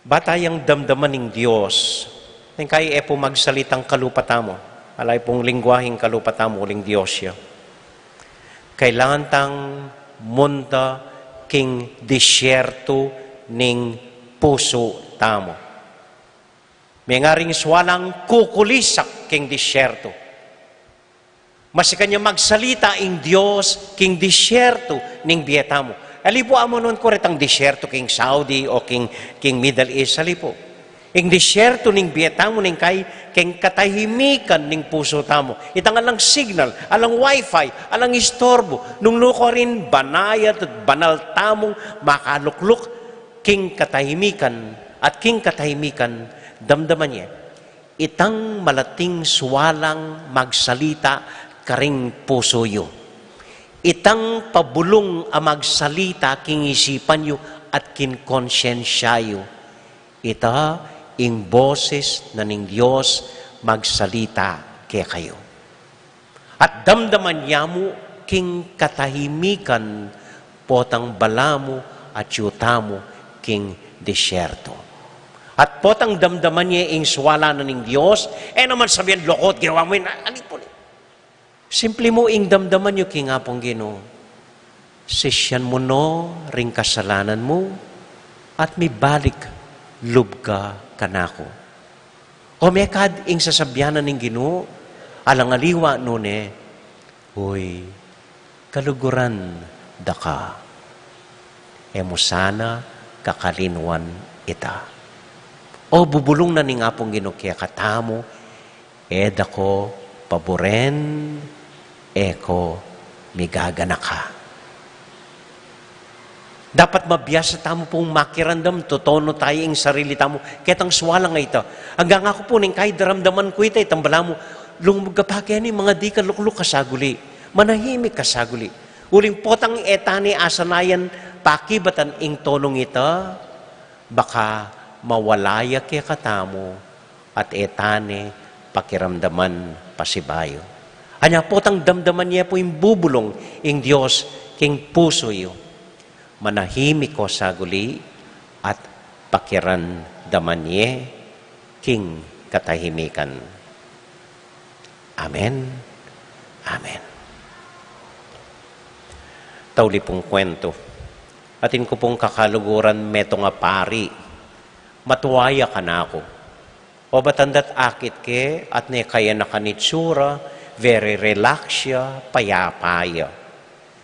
Batayang damdaman ng Diyos, nang kaya po magsalitang kalupatamo, alay pong lingwahing kalupatamo, uling Diyos siya. Kailangan tang munta king disyerto ning puso tamo. May nga ring swalang kukulisak king disyerto. Mas kanya magsalita ing Diyos king disyerto ning biyetamo. Alipo amo nun ko retang disyerto king Saudi o king Middle East. Alipo. Ing disyerto ning Vietnam ning kay king katahimikan ning puso tamo. Itang alang signal, alang wifi, alang istorbo. Nung luko rin banayat at banal tamong makalukluk king katahimikan at king katahimikan damdaman niya. Itang malating swalang magsalita karing puso yo. Itang pabulong ang magsalita king isipan yo at kinkonsensyayo. Ita ing boses na ning Diyos magsalita kay kayo. At damdaman niya mo king katahimikan potang balamo at yuta mo king disyerto. At potang damdaman niya ing swala na ning Diyos, naman sabihan, lokot, gawa mo yun, alipon. Simple mo ing damdaman niyo king apong Ginoo. Sisyan mo no, ring kasalanan mo, at may balik lubga kanako. O may kad ing sasabyanan ning Ginoo, alangaliwa nune, huy, kaluguran da ka. Emo sana kakalinwan ita. O bubulong na ning apong Ginoo kaya katamo, dako paboren, eko migagana ka. Dapat mabiyasa tamo pong makirandam, totono tayo ang sarili tamo. Ketang swala nga ito. Hanggang ako po, ning kahit daramdaman ko ito, itambala mo, lumugapagyan ni mga di kalukluk kasaguli. Manahimik kasaguli. Uling potang etani asanayan, pakibatan ing tonong ito, baka mawalaya kaya katamo, at etane pakiramdaman pasibayo. Anya potang damdaman niya po yung bubulong ing Diyos king puso iyo. Manahimik ko saguli at pakiran daman niya king katahimikan. Amen. Amen. Tauli pong kwento. Atin ko pong kakaluguran meto nga pari. Matuwaya ka na ako. O batandat akit ke at ne kaya nakanitsura, very relax siya, payapaya.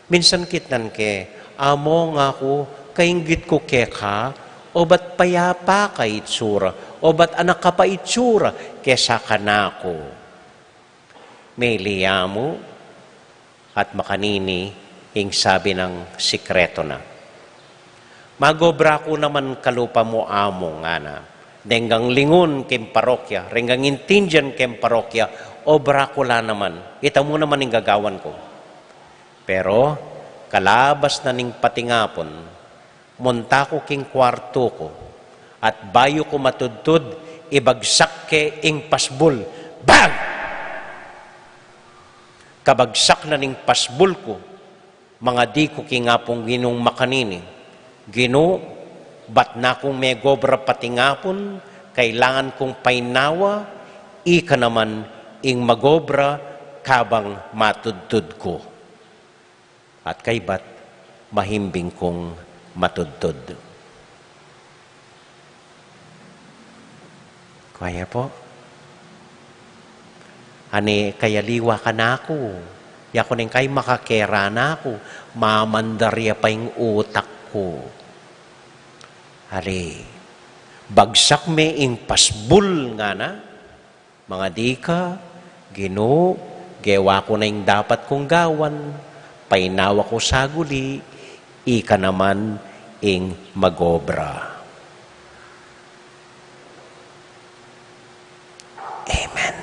Minsan kitnan ke, amo nga ko, kainggit ko keka, o ba't payapa ka itsura, o ba't anak ka pa itsura, kesa ka na ko. May liyamo, at makanini, ing sabi ng sikreto na. Magobra ko naman kalupa mo amo nga na, denggang lingon kem parokya, renggang intindian kem parokya, obra ko la naman, ita mo naman yung gagawan ko. Pero, kalabas na ning patingapon, monta ko king kwarto ko, at bayo ko matudtud, ibagsak ke ing pasbul. Bang! Kabagsak na ning pasbul ko, mga di ko kingapong ginong makanini. Gino, bat na kong may gobra patingapon, kailangan kong painawa, ika naman ing magobra kabang matudtud ko. At kay bat, mahimbing kong matudtod. Kaya po? Ani, kaya liwa ka na ako. Yako ning kay makakera na ako. Mamandarya pa yung utak ko. Hari, bagsak me ing pasbul nga na. Mga di ka, Ginoo, gewa ko na yung dapat kong gawan. Painawa ko saguli, ika naman ing magobra. Amen.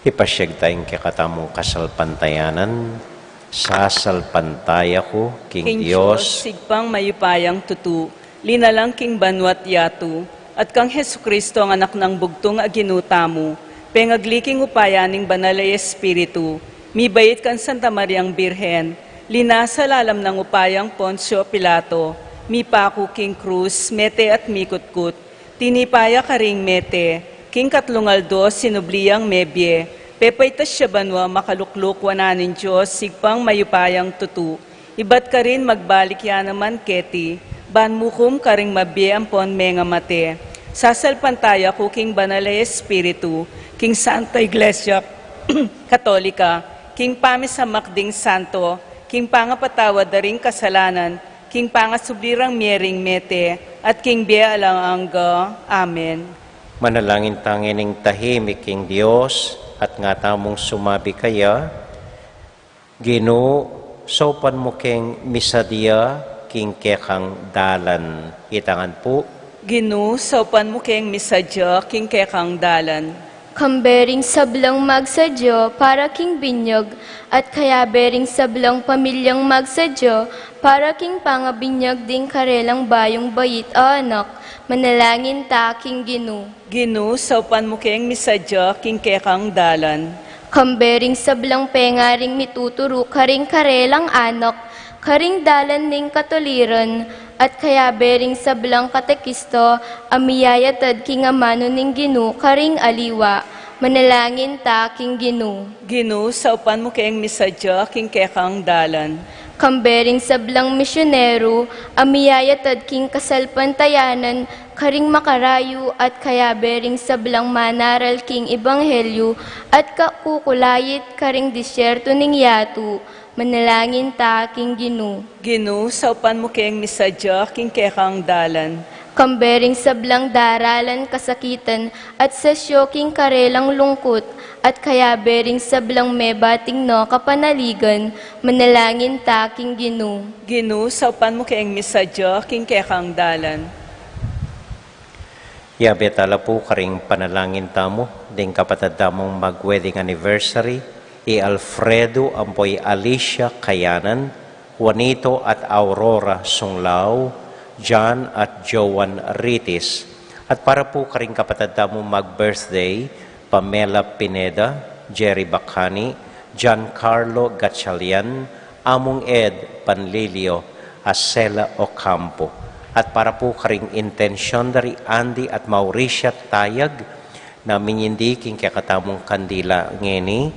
Ipasyag tayong kakatamong kasalpantayanan, sasalpantaya ko, King Diyos, sigpang mayupayang tutu, linalang king banwat yatu, at kang Hesukristo ang anak ng bugtong aginuta mo, pengagliking upayaning banalay espiritu, mibayit kan Santa Mariang Birhen, linasa lalam ng upayang Poncio Pilato, mipaku king Cruz, mete at mikutkut, tinipaya karing mete, king katlungaldo sinubliyang mebye, pepaytas siya banwa makalukluk wananin Diyos, sigpang mayupayang tutu. Ibat ka rin magbalik yan naman keti, banmukum ka rin mabye ampon menga mate. Sasalpantaya ko king banalay espiritu, king Santa Iglesia Katolika, king pamisamakding santo, king pangapatawad daring kasalanan, king pangasublirang miering mete, at king biya alang angga. Amen. manalangin tangin ng tahimik king Diyos, at nga tamong sumabi kaya, Ginoo, sopan mo keng misadya, king kekang dalan. Itangan po, Ginu, saupan mo keng misadya, king kekang dalan. Kambering sablang magsadyo para king binyog, at kaya bering sablang pamilyang magsadyo para king pangabinyag ding karelang bayong bayit anak, manalangin ta king Ginu. Ginu, saupan mo keng misadya, king kekang dalan. Kambering sablang pengaring mituturo karing karelang anak, karing dalan ning katuliran, at kaya bering sablang katekisto, amiyayatad king amano ning Ginu karing aliwa, manalangin ta king Ginu. Ginu, saupan mo keng misadya, king kekang dalan. Kambering sablang misyonero, amiyayatad king kasalpantayanan, karing makarayo at kaya bering sablang manaral king ebanghelyo, at kakukulayit karing disyerto ning yatu, manalangin ta king Ginu. Ginu, saupan mo keng misadya, king kekang dalan. Kambering sablang daralan kasakitan at sa syoking karelang lungkot, at kaya bering sablang mebating no kapanaligan, manalangin ta king Ginu. Ginu, saupan mo keng misadya, king kekang dalan. yabetala po karing panalangin tamo, ding kapatid tamong mag-wedding anniversary, Alfredo ampoy Alicia Kayanan, Juanito at Aurora Sunglao, John at Joan Ritis. At para po karing kapatid tamong mag-birthday, Pamela Pineda, Jerry Bacani, Giancarlo Gatchalian, Among Ed Panlilio, Acela Ocampo. At para po karing intensyon dari Andy at Mauricia Tayag, na minyindiking kakatamong kandila ngeni,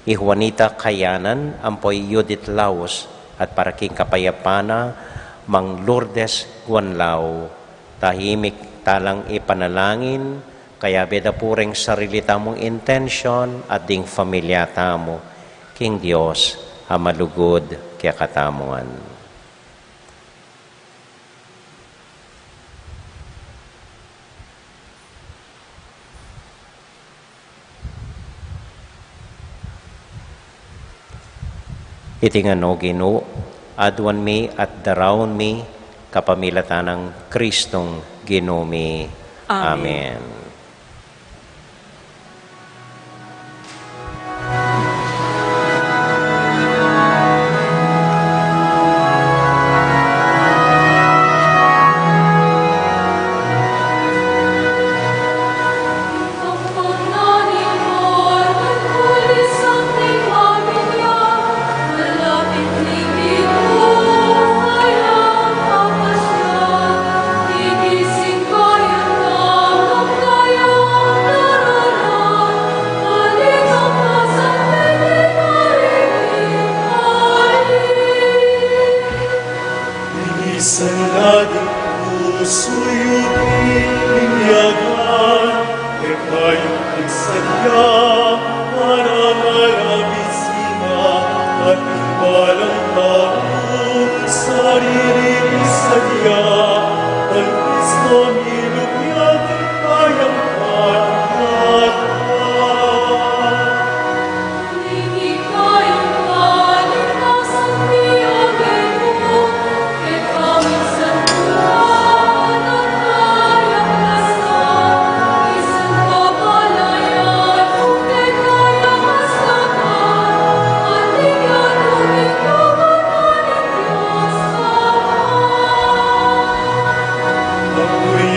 Juanita Kayanan, ampoy Judith Laos, at para king kapayapana, Mang Lourdes Guanlao. Tahimik talang ipanalangin, kaya beda po ring sarili tamong intensyon at ding familia tamo, king Diyos, amalugod kaya katamuan. Itingan o Ginoo, aduan mi at daraon mi kapamilatan ng Kristong Ginoo mi. Amen. Amen. Isanading puso'y binyagan, e kayo ang sadya para maraming sina at walang tao sariling sadya. Ang Kristo nilugyat kayang pagkatan.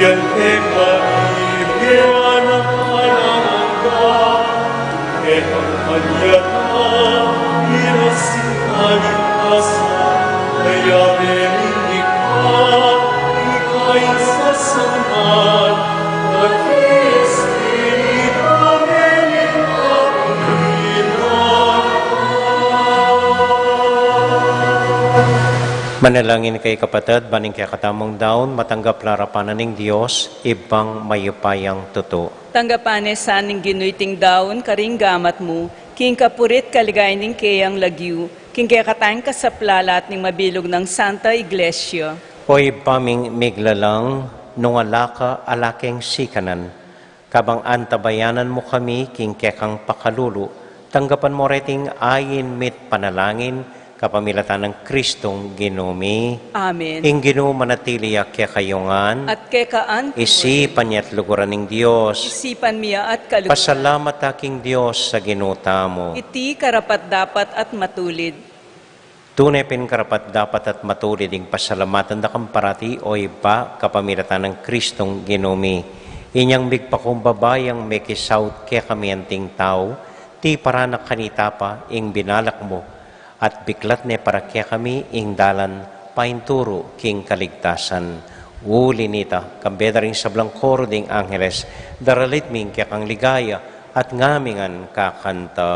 Yan ekaibyan ang kalangga, ang kanyata, irasinagin asa, kaya merinig ka, ika'y sasaman, at Espiritu menin Manalangin kay kapatid, baning kaya katamong daon, matanggap larapanan ng Diyos, ibang mayupayang tuto. Tanggapane sa ning ginuiting daon, karing gamat mo, king kapurit kaligay ning kayang lagyu, king kaya katayang kasaplalat ning mabilog ng Santa Iglesia. Hoy paming miglalang, nung alaka alaking sikanan, kabang antabayanan mo kami, king kekang pakalulu, tanggapan mo reting ayin mit panalangin, kapamilatan ng Kristong ginumi. Amen. Ing Ginoo manatili kaya kayongan, At kekaan isipan niya at luguran ng Diyos. isipan miya at kaluguran. Pasalamat aking Diyos sa ginuta mo. Iti karapat dapat at matulid. Tunay karapat dapat at matulid ing pasalamatan da kamparati o iba kapamilatan ng Kristong ginumi. Inyang bigpakumbabayang may kisaut kaya kami anting tao, ti para na kanita pa ing binalak mo, at biklat ne para kaya kami ing dalan painturo king kaligtasan. Uli nita, kambeda ring sablang koro ding Angeles, daralit ming kaya kang ligaya, at ngamingan kakanta.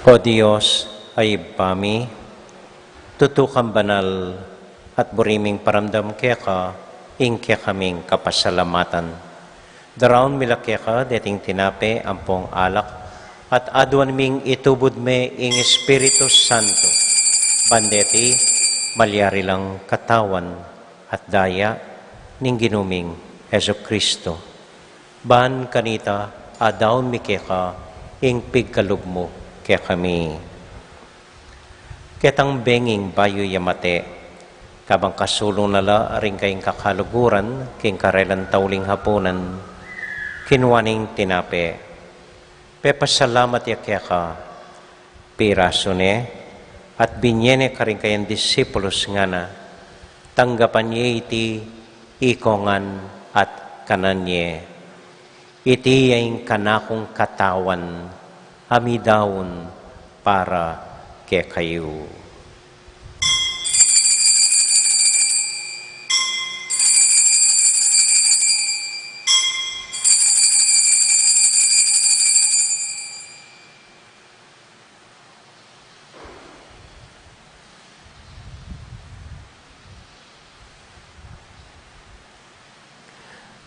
O Diyos, ay pami, tutukang banal at buriming paramdam kaya ka, ing kaya kaming kapasalamatan. Daraon mila kaya ka, deting tinape, ampong alak, at aduan ming itubod me ing Espiritu Santo. Bandeti, malyari lang katawan at daya ning ginuming Heso Kristo. Ban kanita, adaon mi kaya ka, ing pigkalub mo, kaya kami. Ketang benging bayo yamate, kabang kasulong nala ring kayong kakaluguran, king karelan tauling hapunan, kinuwaning tinape. Pepasalamat ya kaya ka, piraso ne, at binyene ka rin kayang disipulos nga na, tanggapan niya iti ikongan at kananye. Iti yung kanakong katawan, amidawon para kay kayo.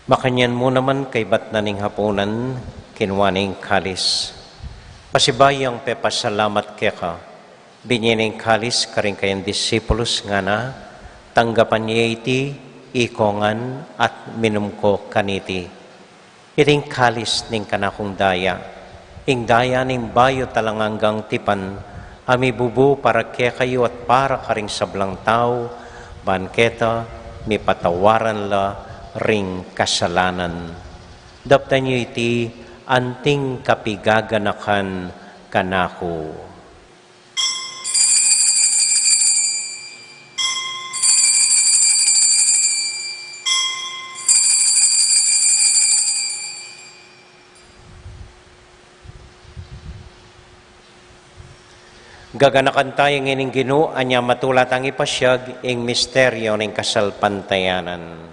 Makanyan mo naman kay bat naning hapunan, kinwaning kalis. Pasibayang pepasalamat kaya ka, binyening kalis karing kayang disipulos nga na, tanggapan niya iti, ikongan at minumko kaniti. Iting kalis ning kanakong daya, ing daya ning bayo talanganggang tipan, ami bubu para kaya kayo at para karing sablang tao, banketa, mi patawaran la, ring kasalanan. Daptan niyo iti anting kapigaganakan kanako. Gaganakan tayo ngayon Ginoo, anya matulat ang ipasyag, ing misteryo ng kasalpantayanan.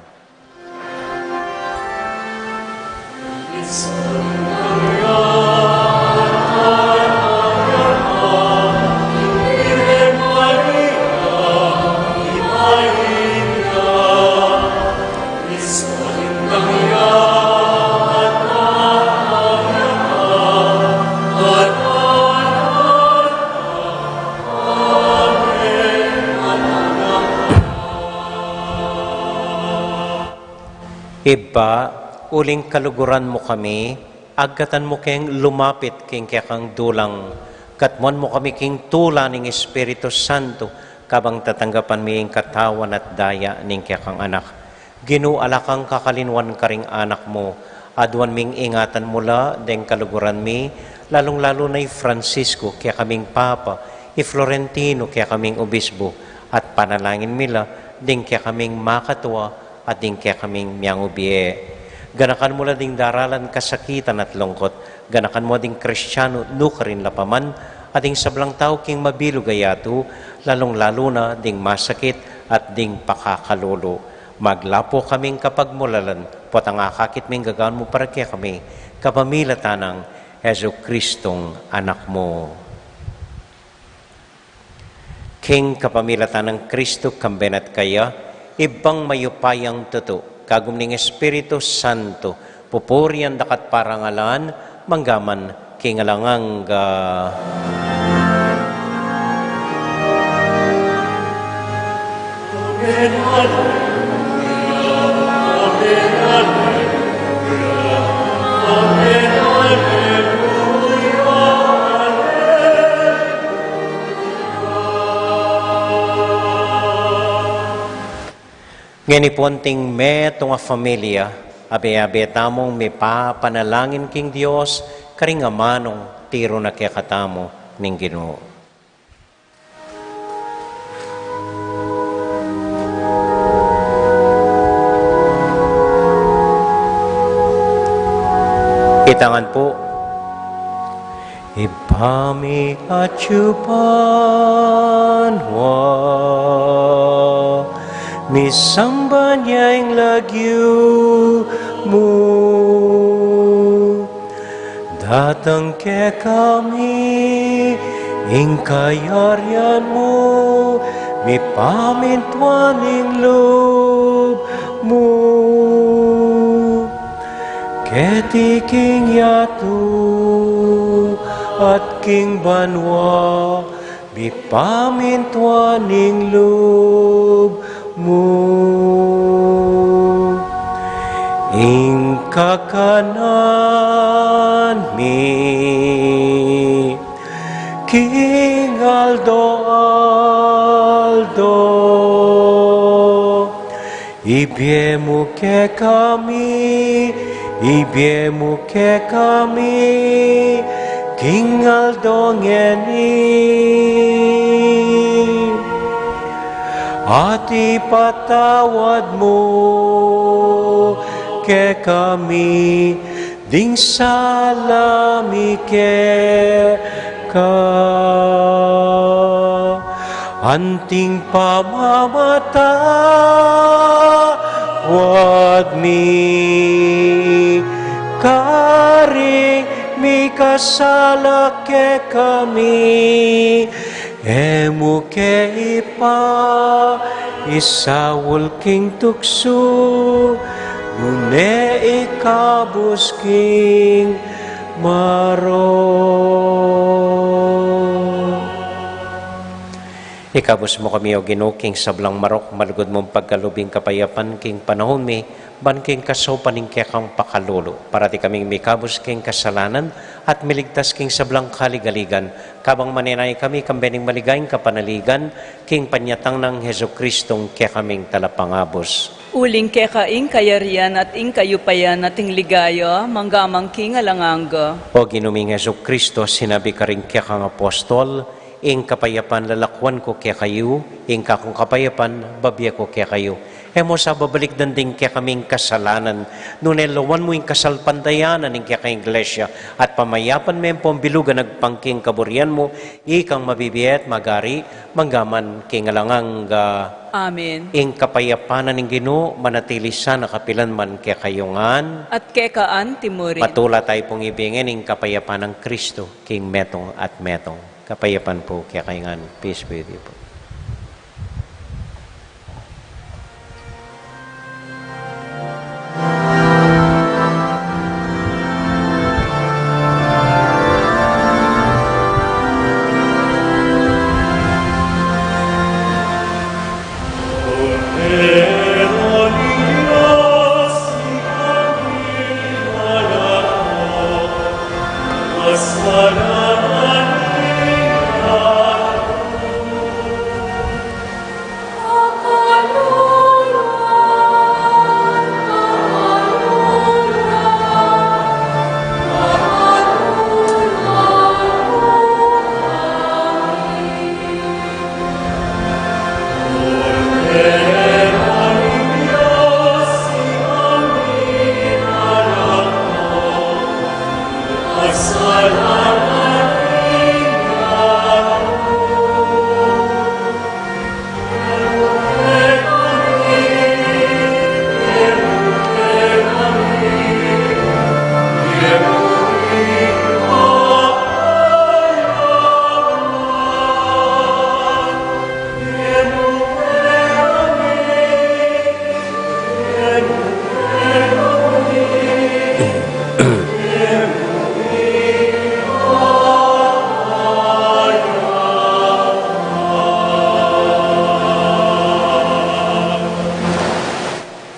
Iba, uling kaluguran mo kami, agatan mo keng lumapit king kang dulang, katmuan mo kami king tula ng Espiritu Santo, kabang tatanggapan mi ing katawan at daya ning kang anak. Ginuala kang kakalinwan karing anak mo, adwan ming ingatan mula, deng kaluguran mi, lalong-lalo na Francisco, kaya kaming Papa, Florentino, kaya kaming Obispo, at panalangin mila, deng kaya kaming makatwa, at ding kaya kaming miyang ubiye. Ganakan mo la ding daralan kasakitan at lungkot, ganakan mo ding Kristyano nukarin lapaman, at ding sablang tao king mabilog ayato, lalong-lalo na ding masakit at ding pakakalolo. Maglapo kaming kapag mulalan, pot ang akakit ming gagawin mo para kaya kami, kapamilatan ng Heso Kristong anak mo. King kapamilatan ng Kristo kambenat kaya, ibang mayupayang tuto, kagum ning Espiritu Santo, pupurian dakat parangalan, manggaman kingalanganga. Amen, Alleluia, Amen, Alleluia, Amen, Alleluia, Ngani ponting me tunga familia, abe-abe tamong may papanalangin king Dios, karing amanong tiro na kaya katamo ning Ginoo. Itangan po, Ipami acupanwa, misamba niya ang lagyo mo. Datang ke kami, ing kayaryan mo, mi pamintuan ing loob mo. Ketiking yato at king banwa, mi pamintuan ing loob mo. Ing kakanan mi, King Aldo, ibiemu ke kami, ibiemu ke kami, King Aldo ngeni. At ipatawad mo ke kami, ding salami ke ka. Anting pamamatawad mi, karing mi kasala ke kami, emu ke ipa, isawul king tukso, nune ikabus king maro. Ikabus mo kami o Ginoo king sablang marok, malugod mong pagkalubing kapayapan king panahon mi, ban king kasopan ning kekang pakalolo, para ti kaming mikabus king kasalanan, at miligtas king sablang kaligaligan, kabang maninay kami kambening maligayang kapanaligan, king panyatang ng Heso Kristong kekaming talapangabos. Uling kekaing kayarian at ing kayupayan ating ligaya, manggamang king alanganga. O Ginuming Heso Kristo, sinabi ka rin kekang apostol, ing kapayapan lalakwan ko kaya kayo, ing kakong kapayapan babya ko kaya kayo. Emo sa babalik danding kaya kaming kasalanan. Nunelawan mo yung kasalpandayanan ng kaya kay iglesia. At pamayapan mo yung pambilugan nagpangking kaburian mo. Ikang mabibiyet, magari, manggaman kingalangang Amen. ing kapayapanan ng Ginoo manatili sana kapilan man kaya kayungan. At kekaan timurin. Patula tayo pong ibingin ing kapayapan ng Kristo, King Metong at Metong. Kapayapan po kaya kayungan. Peace be with you po.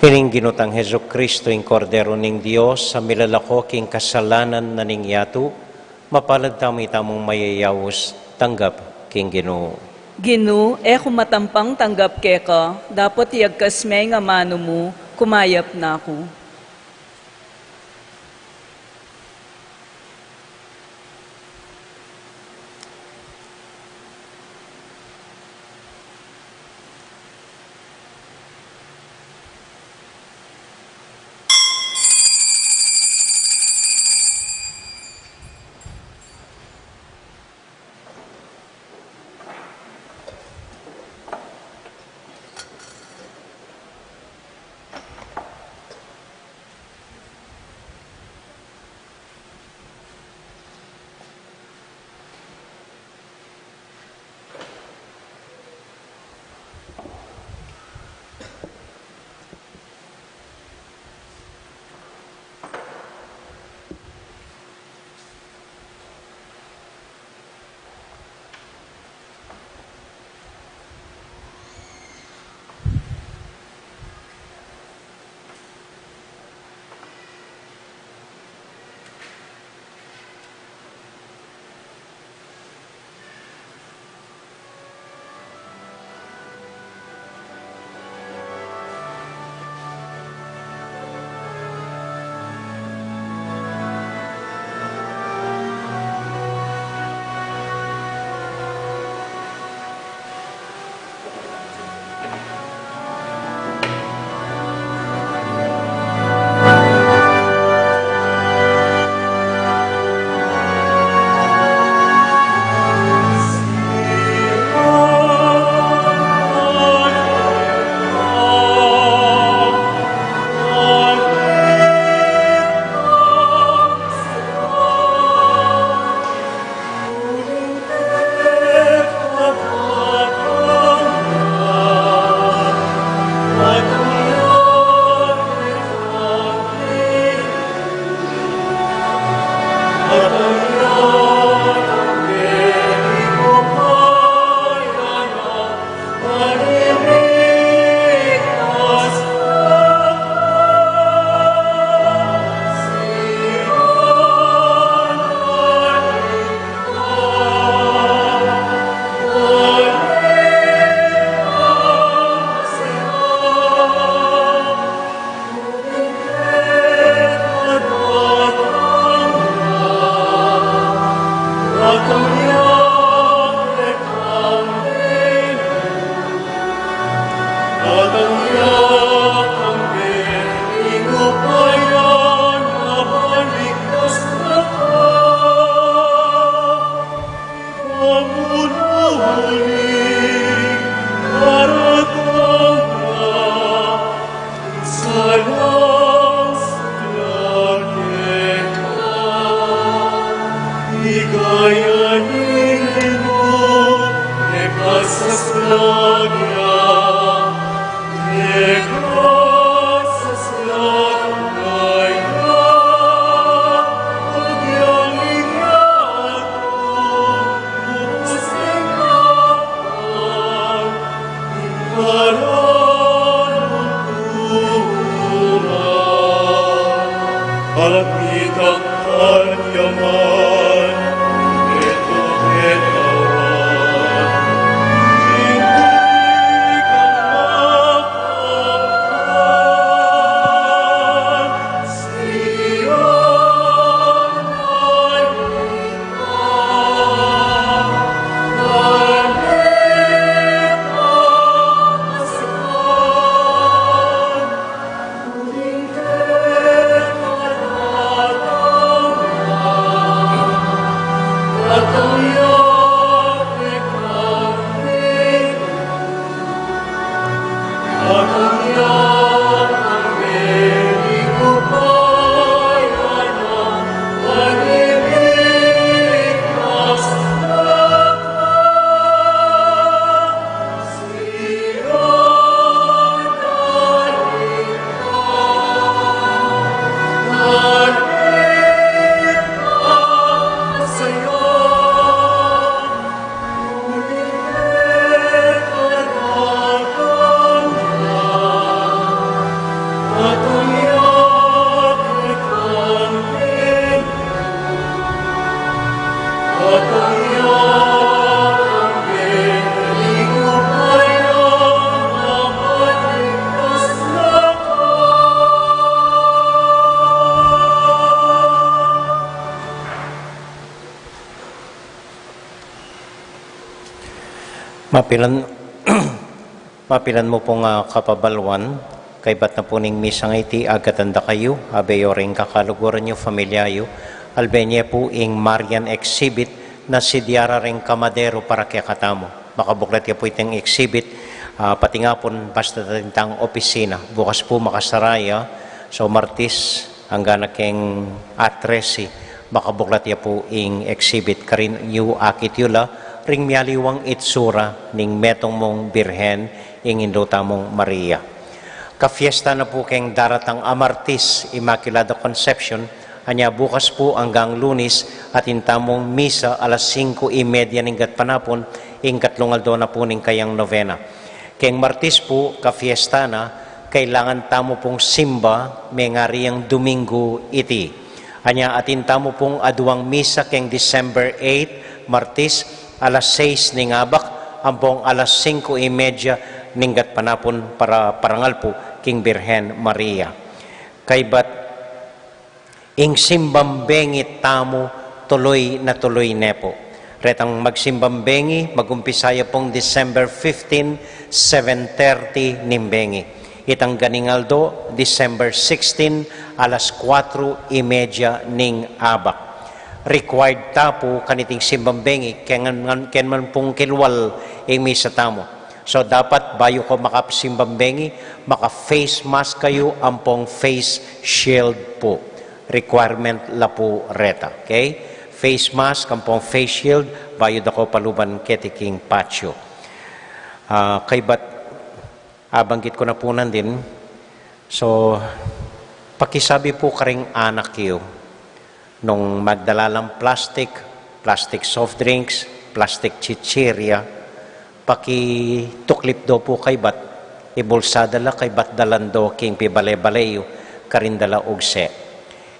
Kining ginutang Heso Kristo ing Kordero ning Dios sa milalako king kasalanan na ning yato, mapalad tamo itamong mayayawos tanggap king Ginoo. Ginu, kumatampang tanggap keka, dapat iyagkas may nga mano mo, kumayap na ako. Mapilan mo pong kapabalwan, kay bat na po ning misang iti agatanda kayo, abeyo rin kakaluguran nyo, familyayo, albenye po ing Marian exhibit na si Diara rin kamadero para kaya katamo. Makabuklat ya po itong exhibit, pati nga po basta tintang opisina. Bukas po makasaraya, so Martis, hanggang keng atresi, makabuklat ya po ing exhibit. Karin yu akit yula, ring miyaliwang itsura ning metong mong birhen ing indota mong Maria. Kafiesta na po keng daratang Amartis Immaculada Conception, anya bukas po hanggang Lunes at intamong misa alas 5:30 ning gatpanapon ing katlungaldo na po ning kayang novena. Keng Martis po kafiesta na kailangan tamo pong simba may ngariang Domingo iti. Anya atin tamo pong aduang misa keng December 8 Martis alas 6 ning abak ampong alas 5:30 ninggat panapon para parangal po king Birhen Maria. Kaybat ing simbambengi tamo tuloy na tuloy nepo. Retang magsimbambengi magumpisaya pong December 15, 7:30 nimbengi. Itang ganingaldo December 16 alas 4:30 ning abak. Required tapo kaniting simbambengi ken man pong kilwal ing misa tamo. So dapat bayo ko makasimbambengi, maka-face mask kayo ampong face shield po. Requirement la po reta. Okay? Face mask ampong face shield, bayo dako paluban ketiking patio. Kay bat abanggit ko na po din. So pakisabi po karing anak yo nung magdalalang plastic soft drinks, plastic chichirya, pakituklip do po kay bat, ibulsadala kay bat dalando king pibale-baleyo, karindala ugse.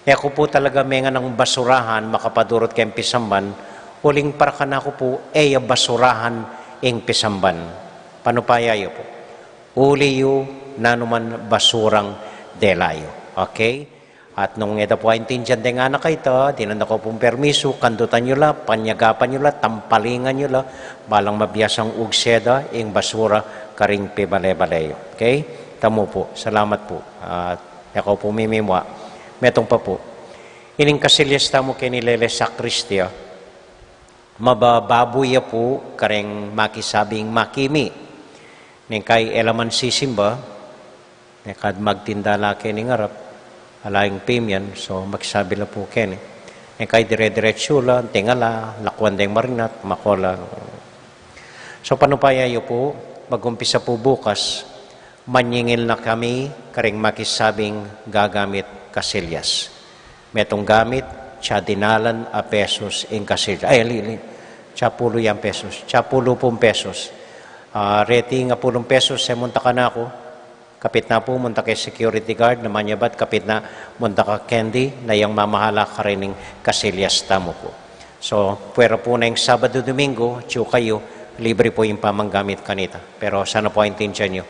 Ako po talaga may nga ng basurahan, makapadurot kayong pisamban, uling para ka na ako po, basurahan ing pisamban. Paano pa yayo po? Uliyo na naman basurang delayo. Okay? At nung eda po intindihan din nga na kayo, dinanda ko pong permiso, kandutan nyo la, panyagapan nyo la, tampalingan nyo la, balang mabiyasang ugseda, ing basura, karing pibale-baleyo. Okay? Tamo po. Salamat po. Ako po mimimwa. Metong pa po. Ining kasilyas tamo kinilele sa Kristya, mabababuya po, karing makisabing makimi. Ning kay elaman sisimba, nekad magtindala kining arap, alayang pimyan, so magsabi na po ken. Kay dire-diretso la, tingala, lakwan deng marinat, makola. So panupayayo po, mag-umpisa po bukas, manyingil na kami, karing makisabing gagamit kasilyas. Metong gamit, tsa dinalan a pesos in kasilyas. Ay, alili, tsa 10 yan pesos, tsa 10 pesos. Rating nga 10 pesos, munta ka na ako. Kapit na po, munta kay security guard na manyabat, kapit na munta ka candy, na yung mamahala ka rin ng kasilyas tamo po. So, pwera po na yung Sabado, Domingo, tiyo kayo, libre po yung pamanggamit kanita. Pero sana po intindihan nyo,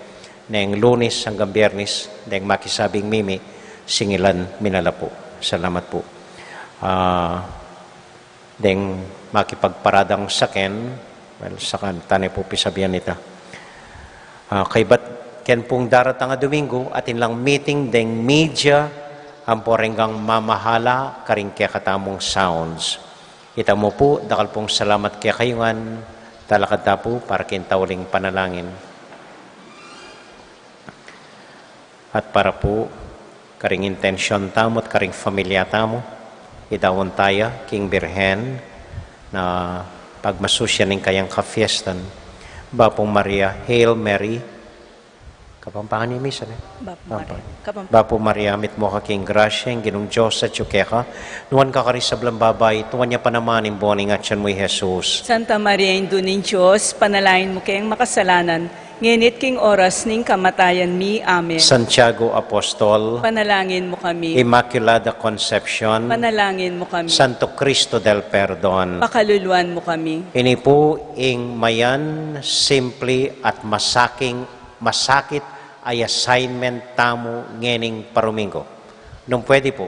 na yung Lunes hanggang Biyernes, na yung makisabing mimi, singilan minala po. Salamat po. Deng makipagparadang saken, well, sakan, tanay po pisabihan nita. Kay ba't ken pong daratang nga Domingo, atin lang meeting deng media, ang porenggang mamahala, karing kaya katamong sounds. Kita mo po, dakal pong salamat kaya kayungan, talakad na po para kintawling panalangin. At para po, karing intensyon tamo at karing familia tamo, idawon tayo, King Birhen, na pagmasusya ng kayang kafiestan, Bapong Maria, Hail Mary, kapampangan niya misa, Bapo Maria, mit mo ka king grasya, ang ginong Diyos sa tsukeka, nuwan ka kari sa blambabay, tuwan niya panamanin boning at siyan mo'y Jesus. Santa Maria, Indo ning Diyos, panalain mo kayang makasalanan, nginit king oras ning kamatayan mi. Amen. Santiago Apostol, Panalangin mo kami. Immaculada Concepcion, Panalangin mo kami. Santo Cristo del Perdon, Pakaluluan mo kami. ini po ing mayan, simple at masakit ay assignment tamo ngening parumingo. Nung pwede po,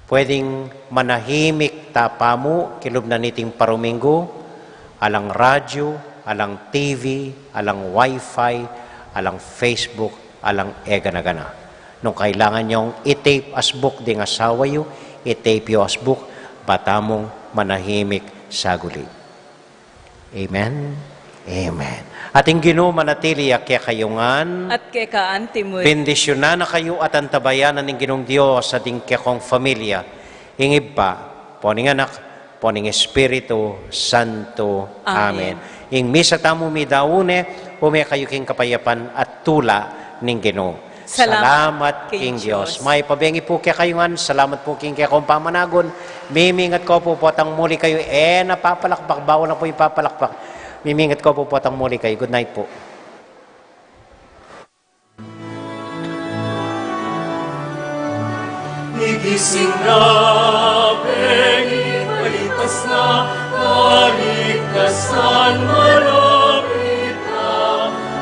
pwedeng manahimik tapamo kilub na niting parumingo, alang radyo, alang TV, alang wifi, alang Facebook, alang egana-gana. Nung kailangan nyong i-tape as book ding asawa yu, i-tape yu as book, batamong manahimik sa guli. Amen? Amen. Ating Ginoo manatili kaya kayungan, At kay kaantimod. bendisyonan na kayo at antabayanan ng Ginong Diyos sa ating kekong familia. Ingib pa, poning anak, poning Espiritu Santo. Amen. Ing misa tamo mi daune, hume kayo king kapayapan at tula ng Ginoo. Salamat King Diyos. May pabengi po kaya kayungan, salamat po King kaya kong pamanagon. Mimingat ko po potang muli kayo, napapalakpak, bawal na po yung papalakpak. Mimingat ko po potang muli kayo. Good night po. Igising na, Bengi, palitas na, kaligtasan malapit na,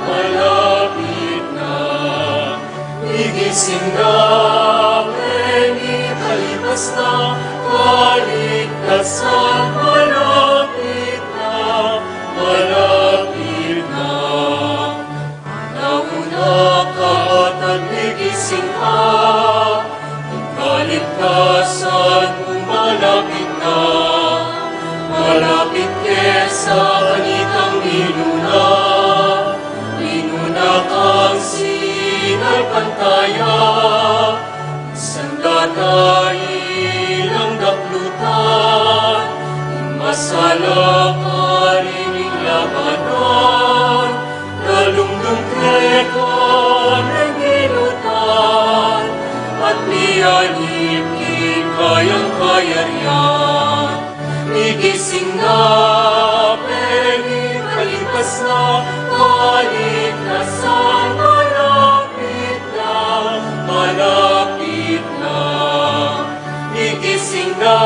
malapit na. Igising na, Bengi, palitas na, kaligtasan malapit na, malapit na. Nauna ka at nagigising ka, kaligtasan mong malapit na, malapit kesa kanitang minuna, minuna kang sinalpantaya, sandatay ng daklutan, masala ka rining labanan, dalungdung kreka ng ginutan, at niyanip kayang kayariyan. Igising na, Bengi, kalipas na, kaligtasan, malapit na, malapit na. Igising na,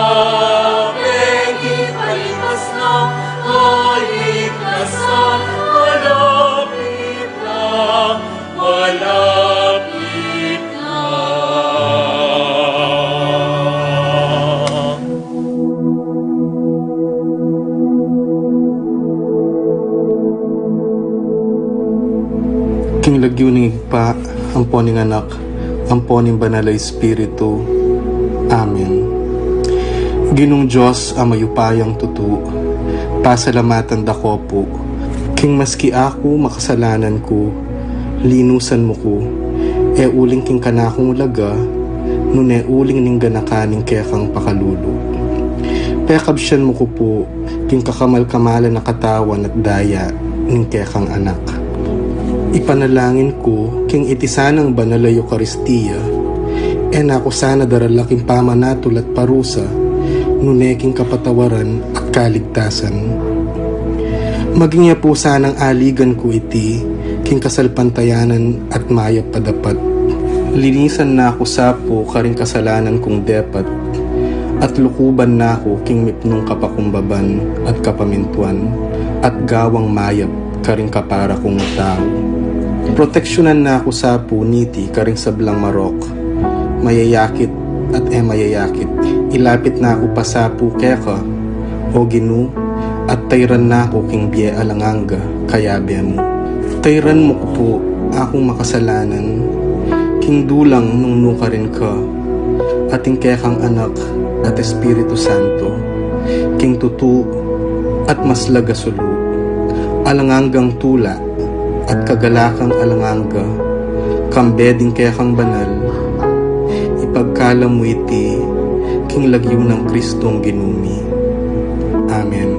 Bengi, kalipas na, kaligtasan, malapit na, malapit na. King lagyo ni pa, amponing anak, amponing banal na Espiritu. Amen. Ginong Diyos amayupayang tutu, pasalamatan dako po. King maski ako makasalanan ko, linusan mo ko, uling king kanakong laga, nune uling ning ganakaning kaya kang pakalulo. Pekabsyan mo ko po, king kakamal-kamalan na katawan at daya, ning kekang anak. Ipanalangin ko, king itisanang banal na Eucharistia, ako sana daralaking pamanatol at parusa, nuneking kapatawaran at kaligtasan. Maging niya po sanang aligan ko iti, king kasalpantayanan at mayap padapat. Linisan na ako sapo karing kasalanan kong depat, at lukuban na ako king mipnong kapakumbaban at kapamintuan, at gawang mayap karing kapara kong tao. Proteksyonan na ako sapo niti karing sablang marok, mayayakit at mayayakit. Ilapit na ako pasapo keka, o Ginu, at tayran na ako king biye alanganga, kayabe mo. Tayran mo ko po akong makasalanan, king dulang nung nuka rin ka, ating kekang anak at Espiritu Santo, king tutu at maslaga sulu, alanganggang tula at kagalakang alanganga, kambeding kekang banal, ipagkala mo iti, king lagyo ng Kristong ginumi. Amen.